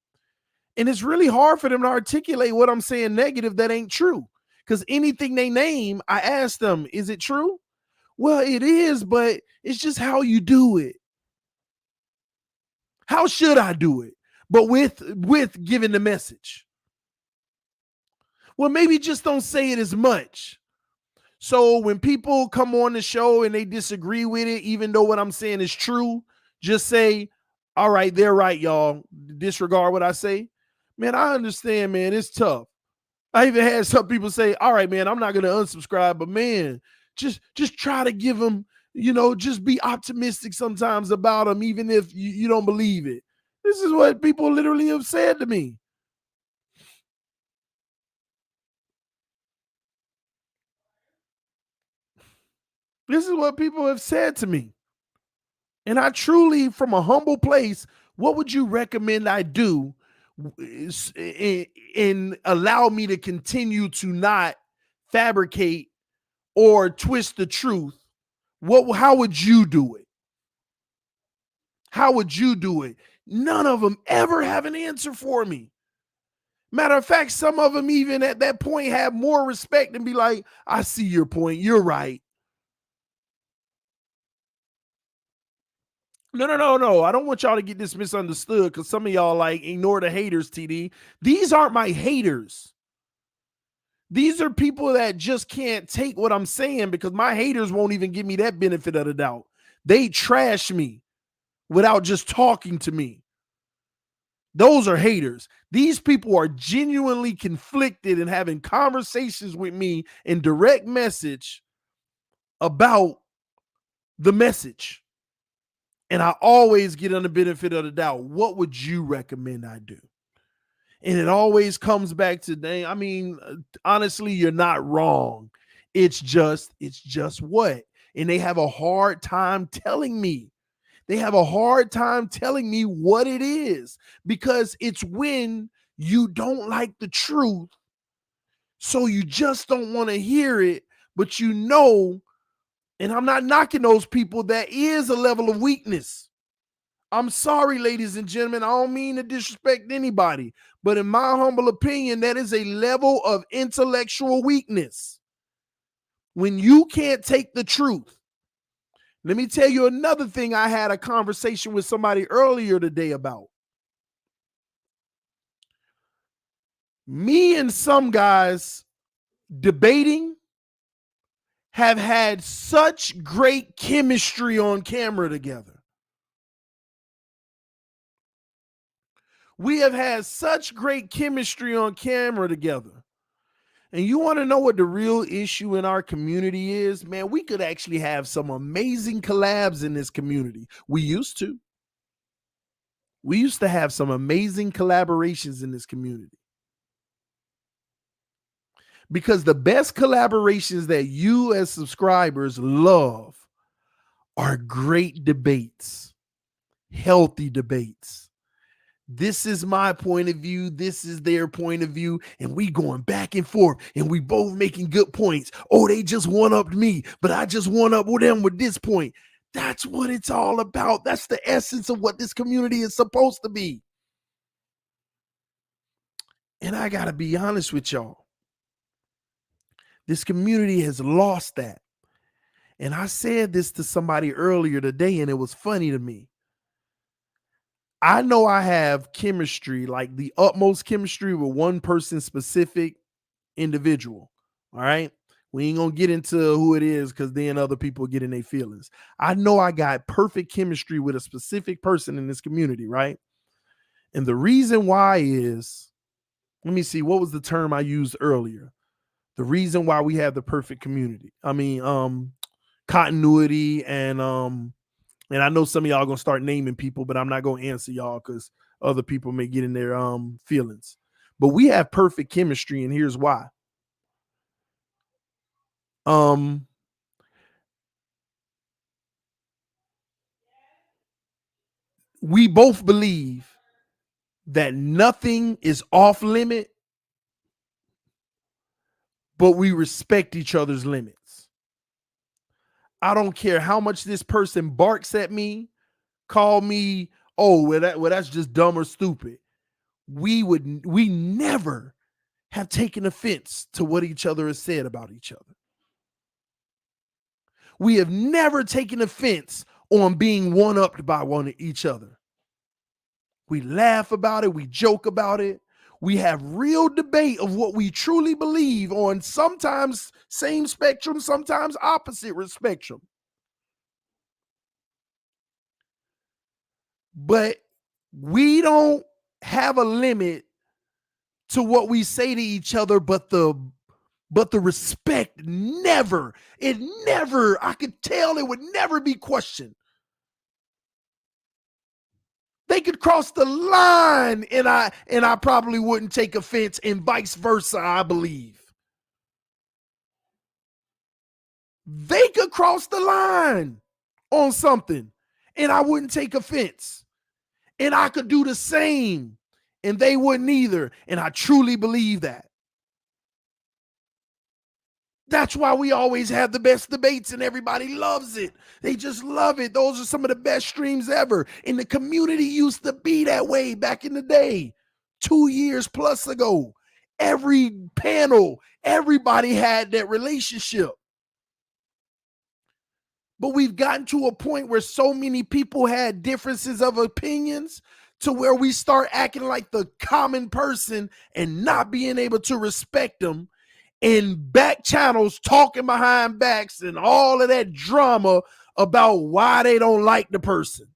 And it's really hard for them to articulate what I'm saying negative that ain't true. Because anything they name, I ask them, is it true? Well, it is, but it's just how you do it. How should I do it? But with giving the message. Well, maybe just don't say it as much. So when people come on the show and they disagree with it, even though what I'm saying is true, just say, all right, they're right, y'all. Disregard what I say. Man, I understand, man. It's tough. I even had some people say, all right, man, I'm not going to unsubscribe, but man, just try to give them, just be optimistic sometimes about them, even if you don't believe it. This is what people literally have said to me. This is what people have said to me. And I truly, from a humble place, what would you recommend I do and allow me to continue to not fabricate or twist the truth? How would you do it? How would you do it? None of them ever have an answer for me. Matter of fact, some of them even at that point have more respect and be like, I see your point. You're right. No. I don't want y'all to get this misunderstood because some of y'all like ignore the haters, TD. These aren't my haters. These are people that just can't take what I'm saying because my haters won't even give me that benefit of the doubt. They trash me without just talking to me. Those are haters. These people are genuinely conflicted and having conversations with me in direct message about the message. And I always get on the benefit of the doubt. What would you recommend I do? And it always comes back to, dang, I mean, honestly, you're not wrong. It's just what? And they have a hard time telling me. They have a hard time telling me what it is because it's when you don't like the truth. So you just don't want to hear it, but and I'm not knocking those people, that is a level of weakness. I'm sorry, ladies and gentlemen. I don't mean to disrespect anybody, but in my humble opinion, that is a level of intellectual weakness. When you can't take the truth. Let me tell you another thing I had a conversation with somebody earlier today about. Me and some guys debating have had such great chemistry on camera together. We have had such great chemistry on camera together. And you want to know what the real issue in our community is? Man, we could actually have some amazing collabs in this community. We used to. We used to have some amazing collaborations in this community. Because the best collaborations that you as subscribers love are great debates, healthy debates. This is my point of view. This is their point of view. And we going back and forth and we both making good points. Oh, they just one-upped me, but I just one-up with them with this point. That's what it's all about. That's the essence of what this community is supposed to be. And I got to be honest with y'all. This community has lost that. And I said this to somebody earlier today, and it was funny to me. I know I have chemistry, like the utmost chemistry with one person specific individual. All right. We ain't gonna get into who it is because then other people get in their feelings. I know I got perfect chemistry with a specific person in this community, right? And the reason why is, let me see, what was the term I used earlier? The reason why we have the perfect community. Continuity and I know some of y'all gonna start naming people, but I'm not gonna answer y'all because other people may get in their feelings. But we have perfect chemistry, and here's why. We both believe that nothing is off limit, but we respect each other's limits. I don't care how much this person barks at me, call me, oh, that's just dumb or stupid. We never have taken offense to what each other has said about each other. We have never taken offense on being one-upped by each other. We laugh about it. We joke about it. We have real debate of what we truly believe on, sometimes same spectrum, sometimes opposite spectrum. But we don't have a limit to what we say to each other, but the respect never, I could tell it would never be questioned. They could cross the line and I probably wouldn't take offense, and vice versa, I believe. They could cross the line on something and I wouldn't take offense. And I could do the same and they wouldn't either. And I truly believe that. That's why we always have the best debates and everybody loves it. They just love it. Those are some of the best streams ever. And the community used to be that way back in the day, 2 years plus ago. Every panel, everybody had that relationship. But we've gotten to a point where so many people had differences of opinions to where we start acting like the common person and not being able to respect them, in back channels talking behind backs and all of that drama about why they don't like the person.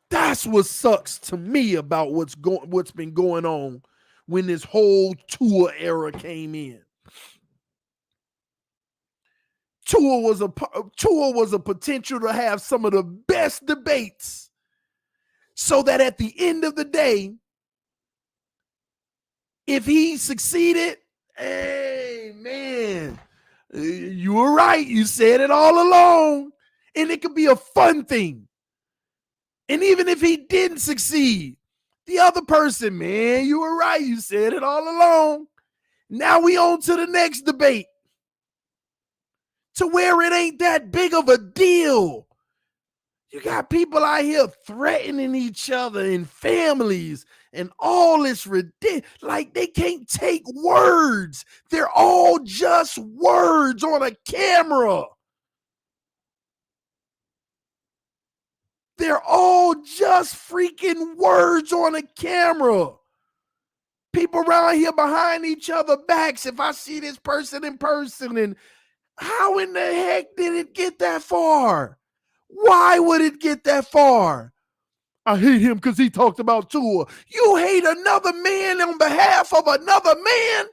That's what sucks to me about what's been going on when this whole Tua era came in. Tua was a potential to have some of the best debates, so that at the end of the day, if he succeeded, hey man, you were right. You said it all along. And it could be a fun thing. And even if he didn't succeed, the other person, man, you were right. You said it all along. Now we on to the next debate, to where it ain't that big of a deal. You got people out here threatening each other and families and all this ridiculous. Like, they can't take words. They're all just words on a camera. They're all just freaking words on a camera. People around here behind each other backs. If I see this person in person, and how in the heck did it get that far? Why would it get that far? I hate him because he talked about Tua. You hate another man on behalf of another man?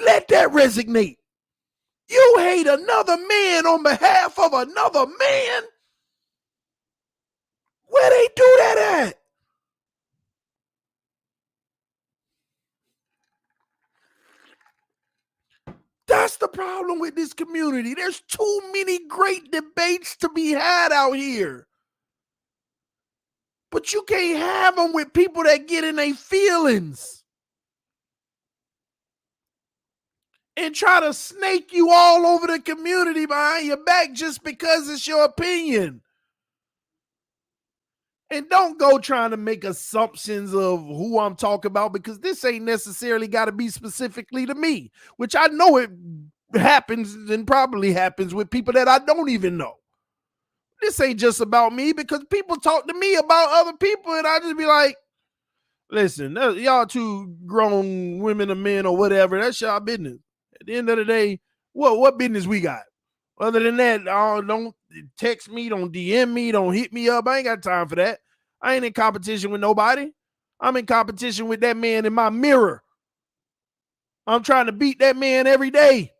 Let that resonate. You hate another man on behalf of another man? Where they do that at? That's the problem with this community. There's too many great debates to be had out here. But you can't have them with people that get in their feelings and try to snake you all over the community behind your back just because it's your opinion. And don't go trying to make assumptions of who I'm talking about, because this ain't necessarily got to be specifically to me, which I know it happens and probably happens with people that I don't even know. This ain't just about me, because people talk to me about other people and I just be like, listen, y'all two grown women or men or whatever, that's y'all business. At the end of the day, what business we got? Other than that, don't text me, don't DM me, don't hit me up. I ain't got time for that. I ain't in competition with nobody. I'm in competition with that man in my mirror. I'm trying to beat that man every day.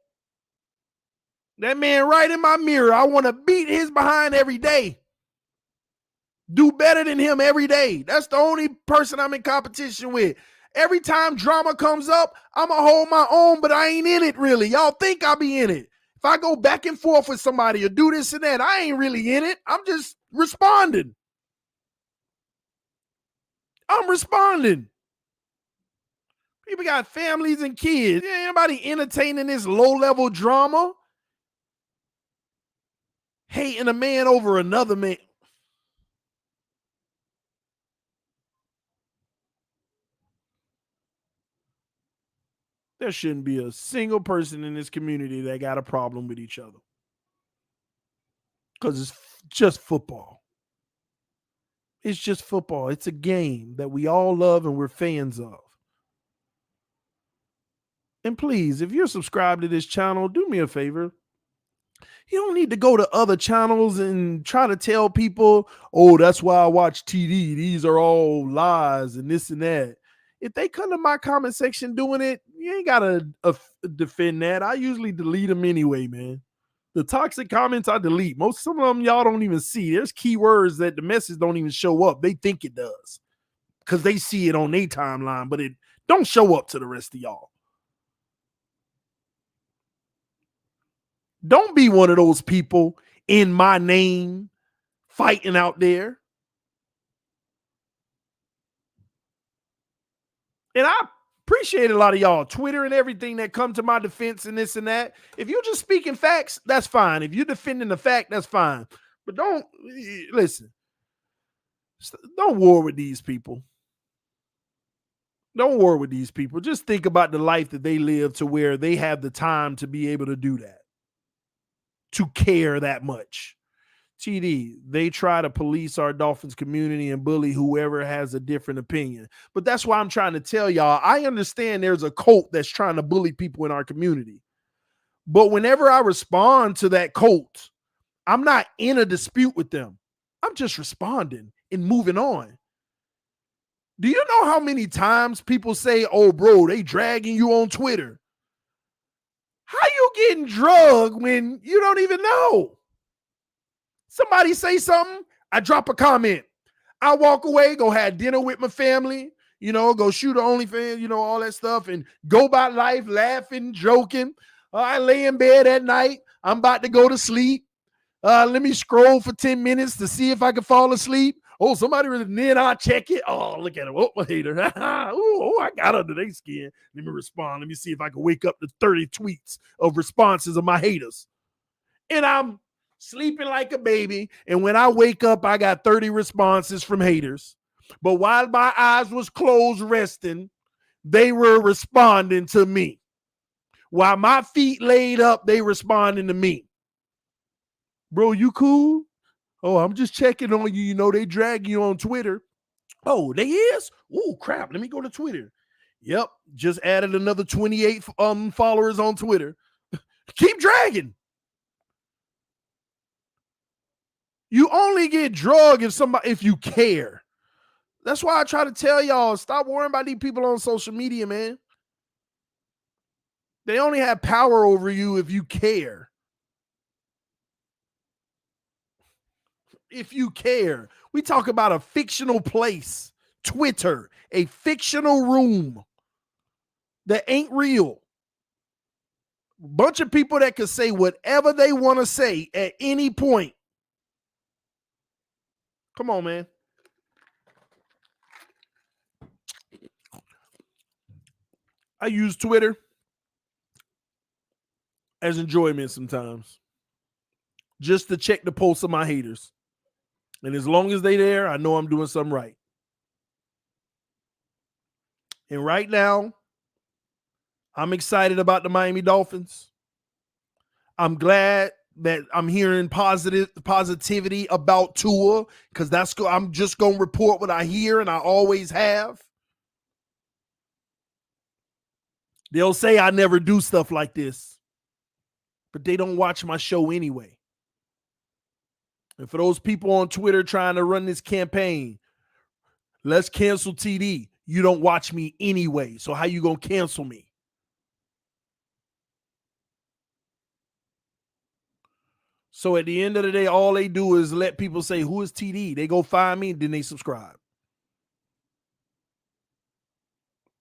That man right in my mirror. I want to beat his behind every day. Do better than him every day. That's the only person I'm in competition with. Every time drama comes up, I'm going to hold my own, but I ain't in it really. Y'all think I'll be in it. If I go back and forth with somebody or do this and that, I ain't really in it. I'm just responding. I'm responding. People got families and kids. Ain't anybody entertaining this low-level drama. Hating a man over another man. There shouldn't be a single person in this community that got a problem with each other, because it's just football. It's just football. It's a game that we all love and we're fans of. And please, if you're subscribed to this channel, do me a favor. You don't need to go to other channels and try to tell people, oh, that's why I watch TD. These are all lies and this and that. If they come to my comment section doing it, you ain't got to defend that. I usually delete them anyway, man. The toxic comments I delete. Some of them y'all don't even see. There's keywords that the message don't even show up. They think it does because they see it on their timeline, but it don't show up to the rest of y'all. Don't be one of those people in my name fighting out there. And I appreciate a lot of y'all, Twitter and everything that come to my defense and this and that. If you're just speaking facts, that's fine. If you're defending the fact, that's fine. But don't listen. Don't war with these people. Don't war with these people. Just think about the life that they live to where they have the time to be able to do that, to care that much. TD, they try to police our Dolphins community and bully whoever has a different opinion. But that's why I'm trying to tell y'all, I understand there's a cult that's trying to bully people in our community. But whenever I respond to that cult, I'm not in a dispute with them. I'm just responding and moving on. Do you know how many times people say, oh, bro, they dragging you on Twitter? How you getting drugged when you don't even know? Somebody say something, I drop a comment. I walk away, go have dinner with my family, go shoot an OnlyFans, all that stuff, and go about life laughing, joking. I lay in bed at night. I'm about to go to sleep. Let me scroll for 10 minutes to see if I can fall asleep. Oh, somebody, and then I'll check it. Oh, look at him. Oh, a hater. Oh, I got under their skin. Let me respond. Let me see if I can wake up to 30 tweets of responses of my haters. And I'm sleeping like a baby. And when I wake up, I got 30 responses from haters. But while my eyes was closed resting, they were responding to me. While my feet laid up, they responding to me. Bro, you cool? Oh, I'm just checking on you. They drag you on Twitter. Oh, they is? Oh, crap. Let me go to Twitter. Yep. Just added another 28 followers on Twitter. Keep dragging. You only get drugged if you care. That's why I try to tell y'all, stop worrying about these people on social media, man. They only have power over you if you care. If you care. We talk about a fictional place, Twitter, a fictional room that ain't real. Bunch of people that can say whatever they want to say at any point. Come on, man. I use Twitter as enjoyment sometimes, just to check the pulse of my haters. And as long as they there, I know I'm doing something right. And right now, I'm excited about the Miami Dolphins. I'm glad that I'm hearing positivity about Tua, because I'm just going to report what I hear, and I always have. They'll say I never do stuff like this, but they don't watch my show anyway. And for those people on Twitter trying to run this campaign, let's cancel TD. You don't watch me anyway, so how you going to cancel me? So at the end of the day, all they do is let people say, who is TD? They go find me, then they subscribe.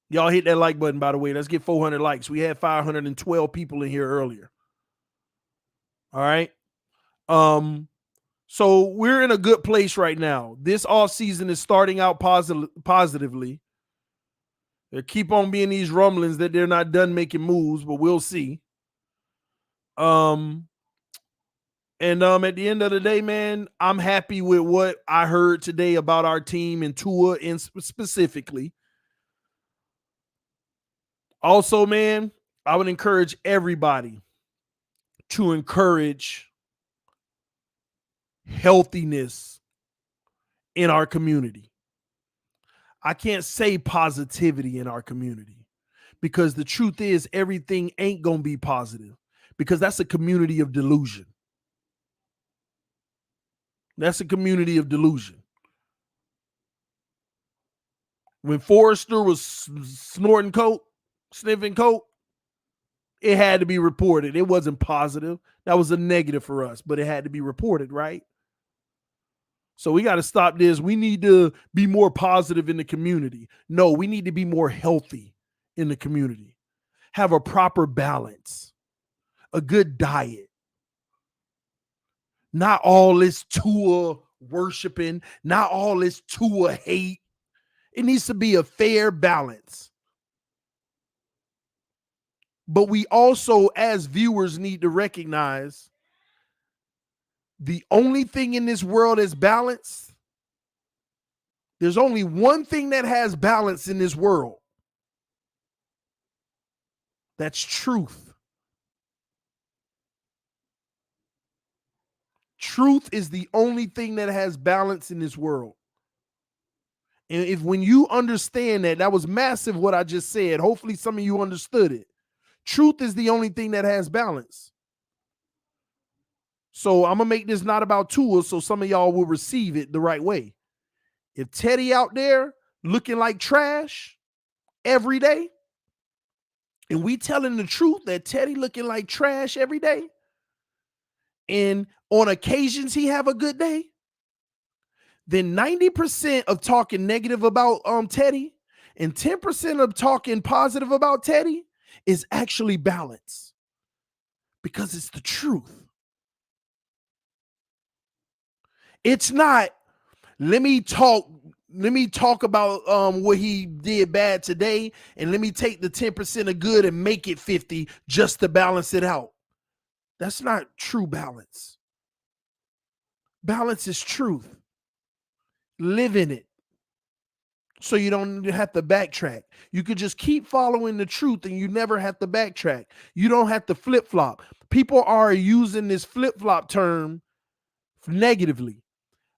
Y'all hit that like button, by the way. Let's get 400 likes. We had 512 people in here earlier. All right. So we're in a good place right now. This offseason is starting out positively. There keep on being these rumblings that they're not done making moves, but we'll see. And at the end of the day, man, I'm happy with what I heard today about our team and Tua specifically. Also, man, I would encourage everybody to encourage healthiness in our community. I can't say positivity in our community, because the truth is everything ain't going to be positive, because that's a community of delusion. That's a community of delusion. When Forrester was snorting coke, sniffing coke, it had to be reported. It wasn't positive. That was a negative for us, but it had to be reported, right? So we got to stop this. We need to be more positive in the community. No, we need to be more healthy in the community. Have a proper balance, a good diet. Not all this Tua worshiping, not all this Tua hate. It needs to be a fair balance. But we also, as viewers, need to recognize the only thing in this world is balance. There's only one thing that has balance in this world. That's truth. Truth is the only thing that has balance in this world. And if when you understand that, that was massive what I just said. Hopefully some of you understood it. Truth is the only thing that has balance. So I'm going to make this not about Tua so some of y'all will receive it the right way. If Teddy out there looking like trash every day, and we telling the truth that Teddy looking like trash every day, and on occasions he have a good day, then 90% of talking negative about Teddy and 10% of talking positive about Teddy is actually balance, because it's the truth. It's not, let me talk about what he did bad today, and let me take the 10% of good and make it 50 just to balance it out. That's not true balance. Balance is truth. Live in it so you don't have to backtrack. You could just keep following the truth and you never have to backtrack. You don't have to flip-flop. People are using this flip-flop term negatively.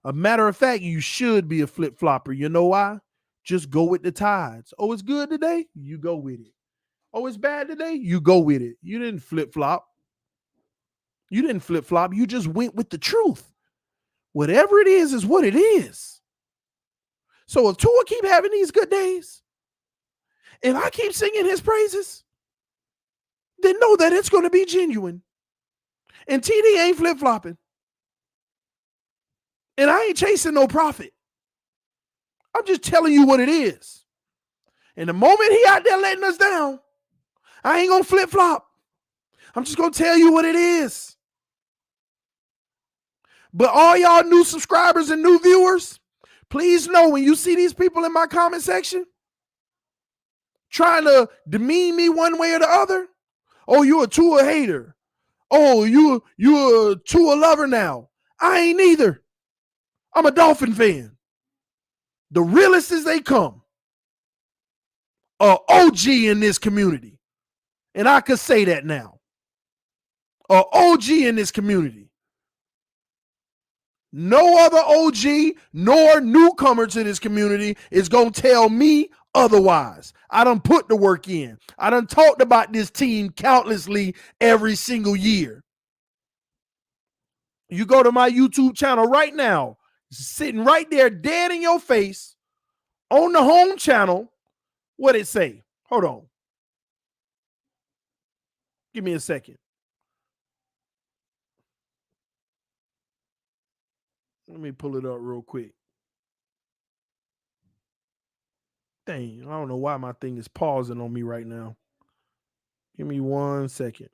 A matter of fact, you should be a flip-flopper. You know why? Just go with the tides. Oh, it's good today? You go with it. Oh, it's bad today? You go with it. You didn't flip-flop. You didn't flip-flop. You just went with the truth. Whatever it is what it is. So if Tua keep having these good days, and I keep singing his praises, then know that it's going to be genuine. And TD ain't flip-flopping. And I ain't chasing no profit. I'm just telling you what it is. And the moment he out there letting us down, I ain't going to flip-flop. I'm just going to tell you what it is. But all y'all new subscribers and new viewers, please know when you see these people in my comment section trying to demean me one way or the other, oh, you a Tua hater. Oh, you a Tua lover now. I ain't either. I'm a Dolphin fan. The realest as they come. A OG in this community. And I could say that now. A OG in this community. No other OG nor newcomer to this community is going to tell me otherwise. I done put the work in. I done talked about this team countlessly every single year. You go to my YouTube channel right now, sitting right there dead in your face on the home channel. What it say? Hold on. Give me a second. Let me pull it up real quick. Dang, I don't know why my thing is pausing on me right now. Give me 1 second.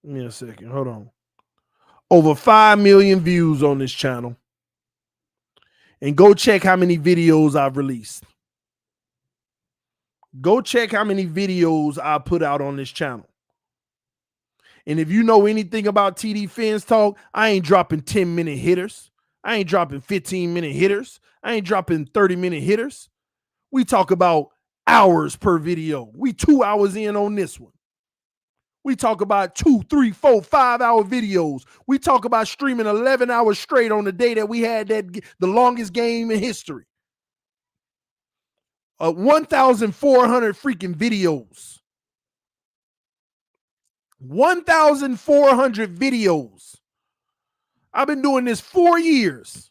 Give me a second. Hold on. Over 5 million views on this channel. And go check how many videos I've released. Go check how many videos I put out on this channel. And if you know anything about TDPHINSTALK, I ain't dropping 10-minute hitters. I ain't dropping 15-minute hitters. I ain't dropping 30-minute hitters. We talk about hours per video. We 2 hours in on this one. We talk about 2, 3, 4, 5 hour videos. We talk about streaming 11 hours straight on the day that we had the longest game in history. 1,400 freaking videos. 1,400 videos. I've been doing this 4 years.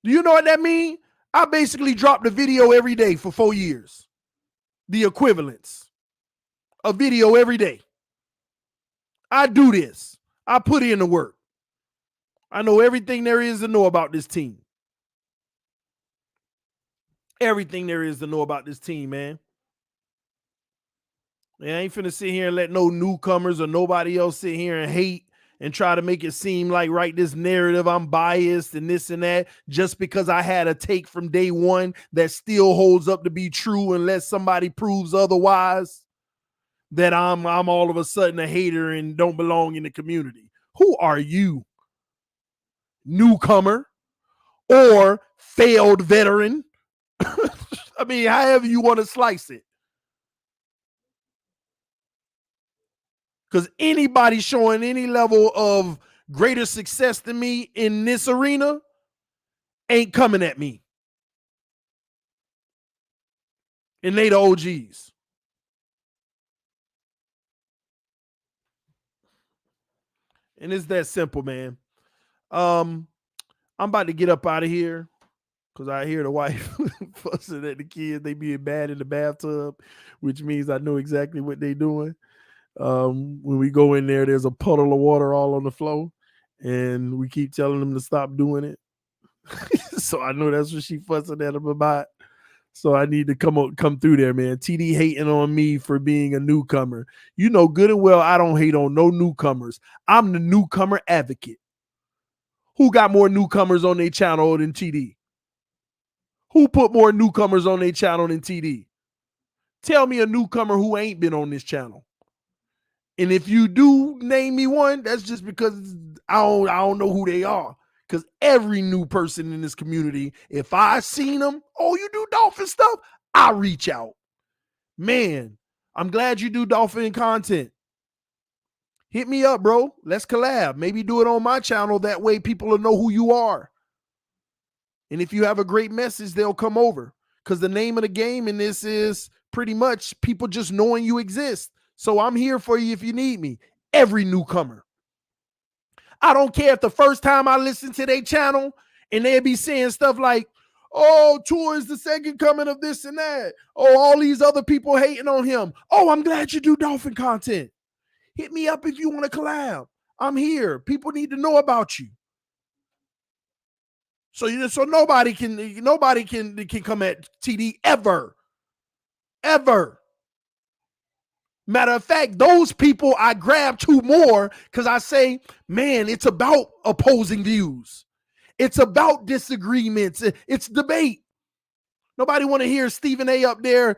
Do you know what that means? I basically dropped a video every day for 4 years. The equivalence. A video every day. I do this. I put in the work. I know everything there is to know about this team. Everything there is to know about this team, man. And I ain't finna sit here and let no newcomers or nobody else sit here and hate and try to make it seem like, right, this narrative, I'm biased and this and that, just because I had a take from day one that still holds up to be true unless somebody proves otherwise, that I'm all of a sudden a hater and don't belong in the community. Who are you? Newcomer or failed veteran? I mean, however you want to slice it. Because anybody showing any level of greater success than me in this arena ain't coming at me. And they the OGs. And it's that simple, man. I'm about to get up out of here because I hear the wife fussing at the kids. They being bad in the bathtub, which means I know exactly what they're doing. When we go in there, there's a puddle of water all on the floor, and we keep telling them to stop doing it. So I know that's what she fussing at them about. So I need to come through there, man. TD hating on me for being a newcomer. You know good and well I don't hate on no newcomers. I'm the newcomer advocate. Who got more newcomers on their channel than TD? Who put more newcomers on their channel than TD? Tell me a newcomer who ain't been on this channel. And if you do name me one, that's just because I don't know who they are. Because every new person in this community, if I seen them, oh, you do Dolphin stuff, I reach out. Man, I'm glad you do Dolphin content. Hit me up, bro. Let's collab. Maybe do it on my channel. That way people will know who you are. And if you have a great message, they'll come over. Because the name of the game in this is pretty much people just knowing you exist. So I'm here for you if you need me. Every newcomer. I don't care if the first time I listen to their channel and they'll be saying stuff like, oh, Tua is the second coming of this and that. Oh, all these other people hating on him. Oh, I'm glad you do Dolphin content. Hit me up if you want to collab. I'm here. People need to know about you. So nobody can come at TD ever. Ever. Matter of fact, those people I grab to more because I say, man, it's about opposing views. It's about disagreements. It's debate. Nobody want to hear Stephen A up there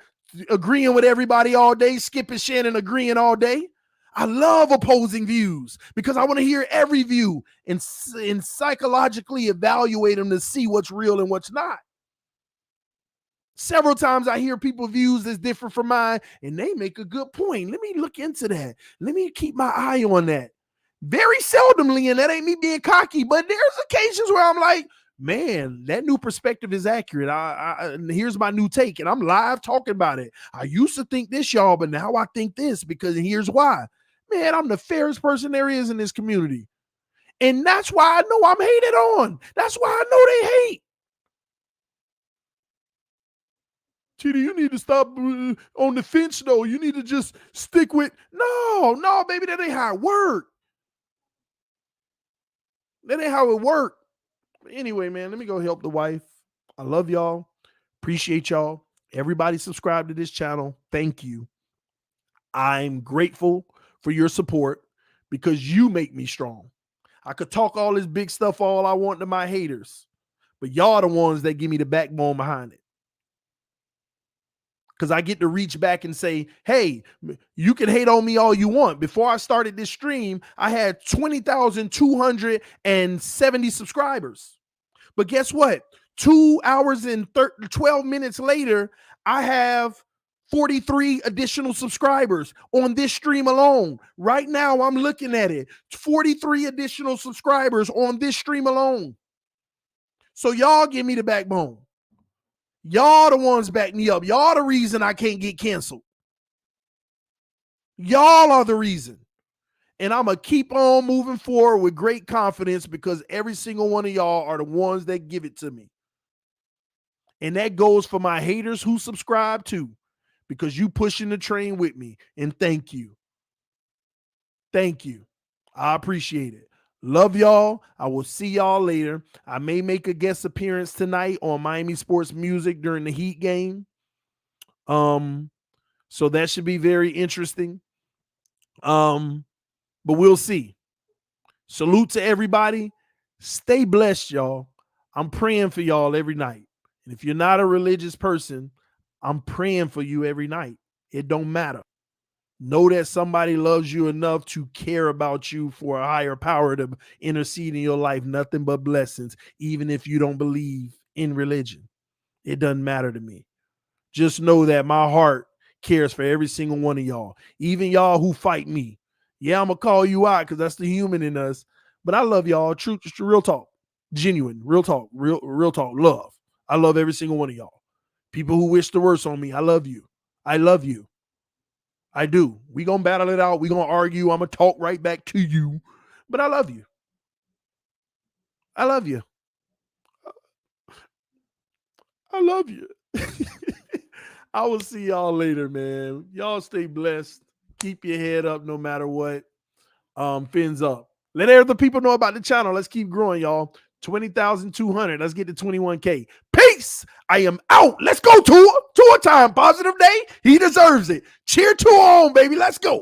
agreeing with everybody all day, Skip and Shannon agreeing all day. I love opposing views because I want to hear every view and psychologically evaluate them to see what's real and what's not. Several times I hear people views that's different from mine, and they make a good point. Let me look into that. Let me keep my eye on that. Very seldomly, and that ain't me being cocky, but there's occasions where I'm like, man, that new perspective is accurate. Here's my new take, and I'm live talking about it. I used to think this, y'all, but now I think this because here's why. Man, I'm the fairest person there is in this community. And that's why I know I'm hated on. That's why I know they hate. TD, you need to stop on the fence, though. You need to just stick with, no, baby, that ain't how it work. That ain't how it work. Anyway, man, let me go help the wife. I love y'all. Appreciate y'all. Everybody subscribe to this channel. Thank you. I'm grateful for your support because you make me strong. I could talk all this big stuff all I want to my haters, but y'all the ones that give me the backbone behind it. Because I get to reach back and say, hey, you can hate on me all you want. Before I started this stream, I had 20,270 subscribers. But guess what? 2 hours and 12 minutes later, I have 43 additional subscribers on this stream alone. Right now, I'm looking at it. 43 additional subscribers on this stream alone. So y'all give me the backbone. Y'all the ones back me up. Y'all the reason I can't get canceled. Y'all are the reason. And I'm going to keep on moving forward with great confidence because every single one of y'all are the ones that give it to me. And that goes for my haters who subscribe too, because you pushing the train with me. And thank you. Thank you. I appreciate it. Love y'all. I will see y'all later. I may make a guest appearance tonight on Miami Sports Music during the Heat game. So that should be very interesting. But we'll see. Salute to everybody. Stay blessed, y'all. I'm praying for y'all every night. And if you're not a religious person, I'm praying for you every night. It don't matter. Know that somebody loves you enough to care about you for a higher power to intercede in your life. Nothing but blessings, even if you don't believe in religion. It doesn't matter to me. Just know that my heart cares for every single one of y'all, even y'all who fight me. Yeah, I'm going to call you out because that's the human in us. But I love y'all. Truth, real talk. Genuine, real talk, real talk, love. I love every single one of y'all. People who wish the worst on me, I love you. I love you. I do. We gonna battle it out. We gonna argue. I'm gonna talk right back to you. But I love you. I love you. I love you. I will see y'all later, man. Y'all stay blessed. Keep your head up no matter what. Fins up. Let other people know about the channel. Let's keep growing, y'all. 20,200. Let's get to 21K. Peace. I am out. Let's go, Tua. Tua time. Positive day. He deserves it. Cheer Tua on, baby. Let's go.